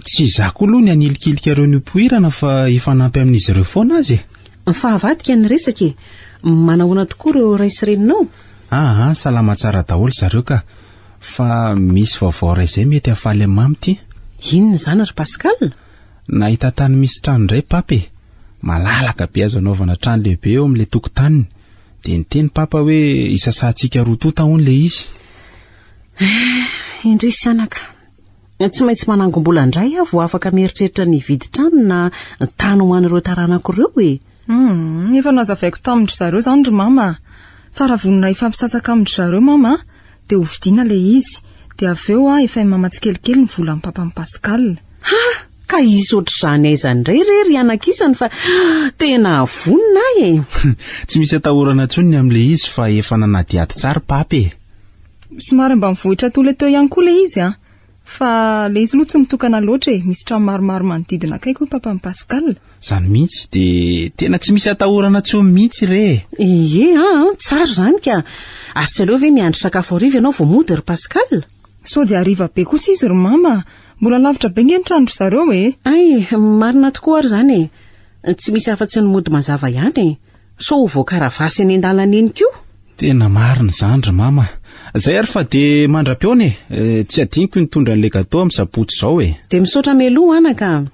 [SPEAKER 5] Tsy zako aloha ny anilikilika ireo nipoirana fa ifanampy amin'izy ireo foana azy.
[SPEAKER 1] Fahavadika ny resaka manahoana tokoa ireo ray sy reninao?
[SPEAKER 5] Salama tsara daholo zareo ka fa misy vaovao ray izay mety hafaly amin'ny mamity.
[SPEAKER 1] Inona izany ry Pascal?
[SPEAKER 5] Nahita tany misy trano indray papy. Malalaka be azo anaovana trano lehibe eo amin'ilay tokotaniny. Dia niteny papa hoe isasahantsika rotota hono le izy.
[SPEAKER 1] Indrisy anaka. Tsy maintsy manangom-bola indray aho vao afaka mieritreritra ny vidy trano na tany ho an'ireo taranako ireo
[SPEAKER 3] Efa nazavaiko tamindry zareo zany ry mama. Fa raha vonona ifampisasaka amindry zareo mama dia hovidiana le izy. Dia avy eo efa mama tsikelikely ny vola amin'ny papa Pascal.
[SPEAKER 1] Ka izy ohatr'izany aizany ry anakizany fa tena vonina
[SPEAKER 5] Tsy misy atahorana intsony amin'le izy fa efa nanadiady tsara papy.
[SPEAKER 3] Somary mba mivohitra tole teo ihany koa le izy fa le izy aloha tsy mitokana loatra misy trano maromaro manodidina akaiko papa Pascal.
[SPEAKER 5] Zany mihitsy dia tena tsy misy atahorana intsony mihitsy re.
[SPEAKER 1] Tsara zany ka. Ary tsy aleo ve miandry sakafo hariva ianao vao mody ry Pascal?
[SPEAKER 3] So dia hariva be kosa izy ry mama. Mbola lavitra be nge ny trano zareo
[SPEAKER 1] marina tokoa ary zany tsy misy afa-tsy ny mody mazava ihany so voakaravasy any an-dalana iny koa.
[SPEAKER 5] Tena marina zany ry mama. Zay ary fa dia mandra-piona tsy adiniko nitondra an'ilay gato amin'ny sabotsy izao
[SPEAKER 1] Dia misaotra meloa anaka.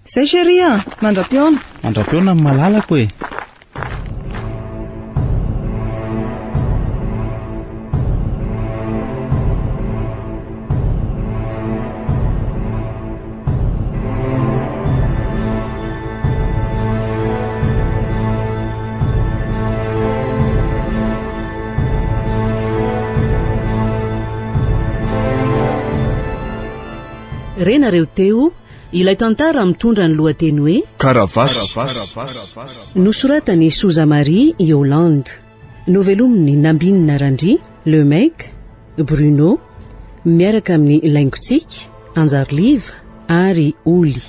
[SPEAKER 3] Zay chérie mandra-piona.
[SPEAKER 5] Mandra-piona amin'ny malalako
[SPEAKER 1] Renareo teo ilay tantara mitondra ny lohateny hoe
[SPEAKER 2] Karavasy.
[SPEAKER 1] Nosoratany Souza Marie Yolande, novelominy Nambinina Randry Lemec Bruno miaraka amin'ny Laingotsika Anjarliva ary Oly.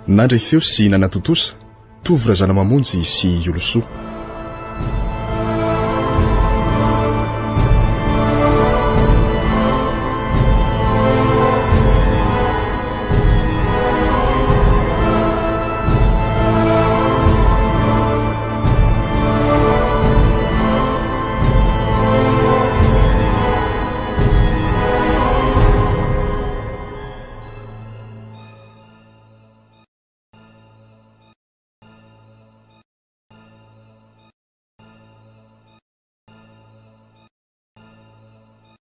[SPEAKER 2] Nandray feo sy nanatotosa Tovy Razana Mamonjy sy Olosoa.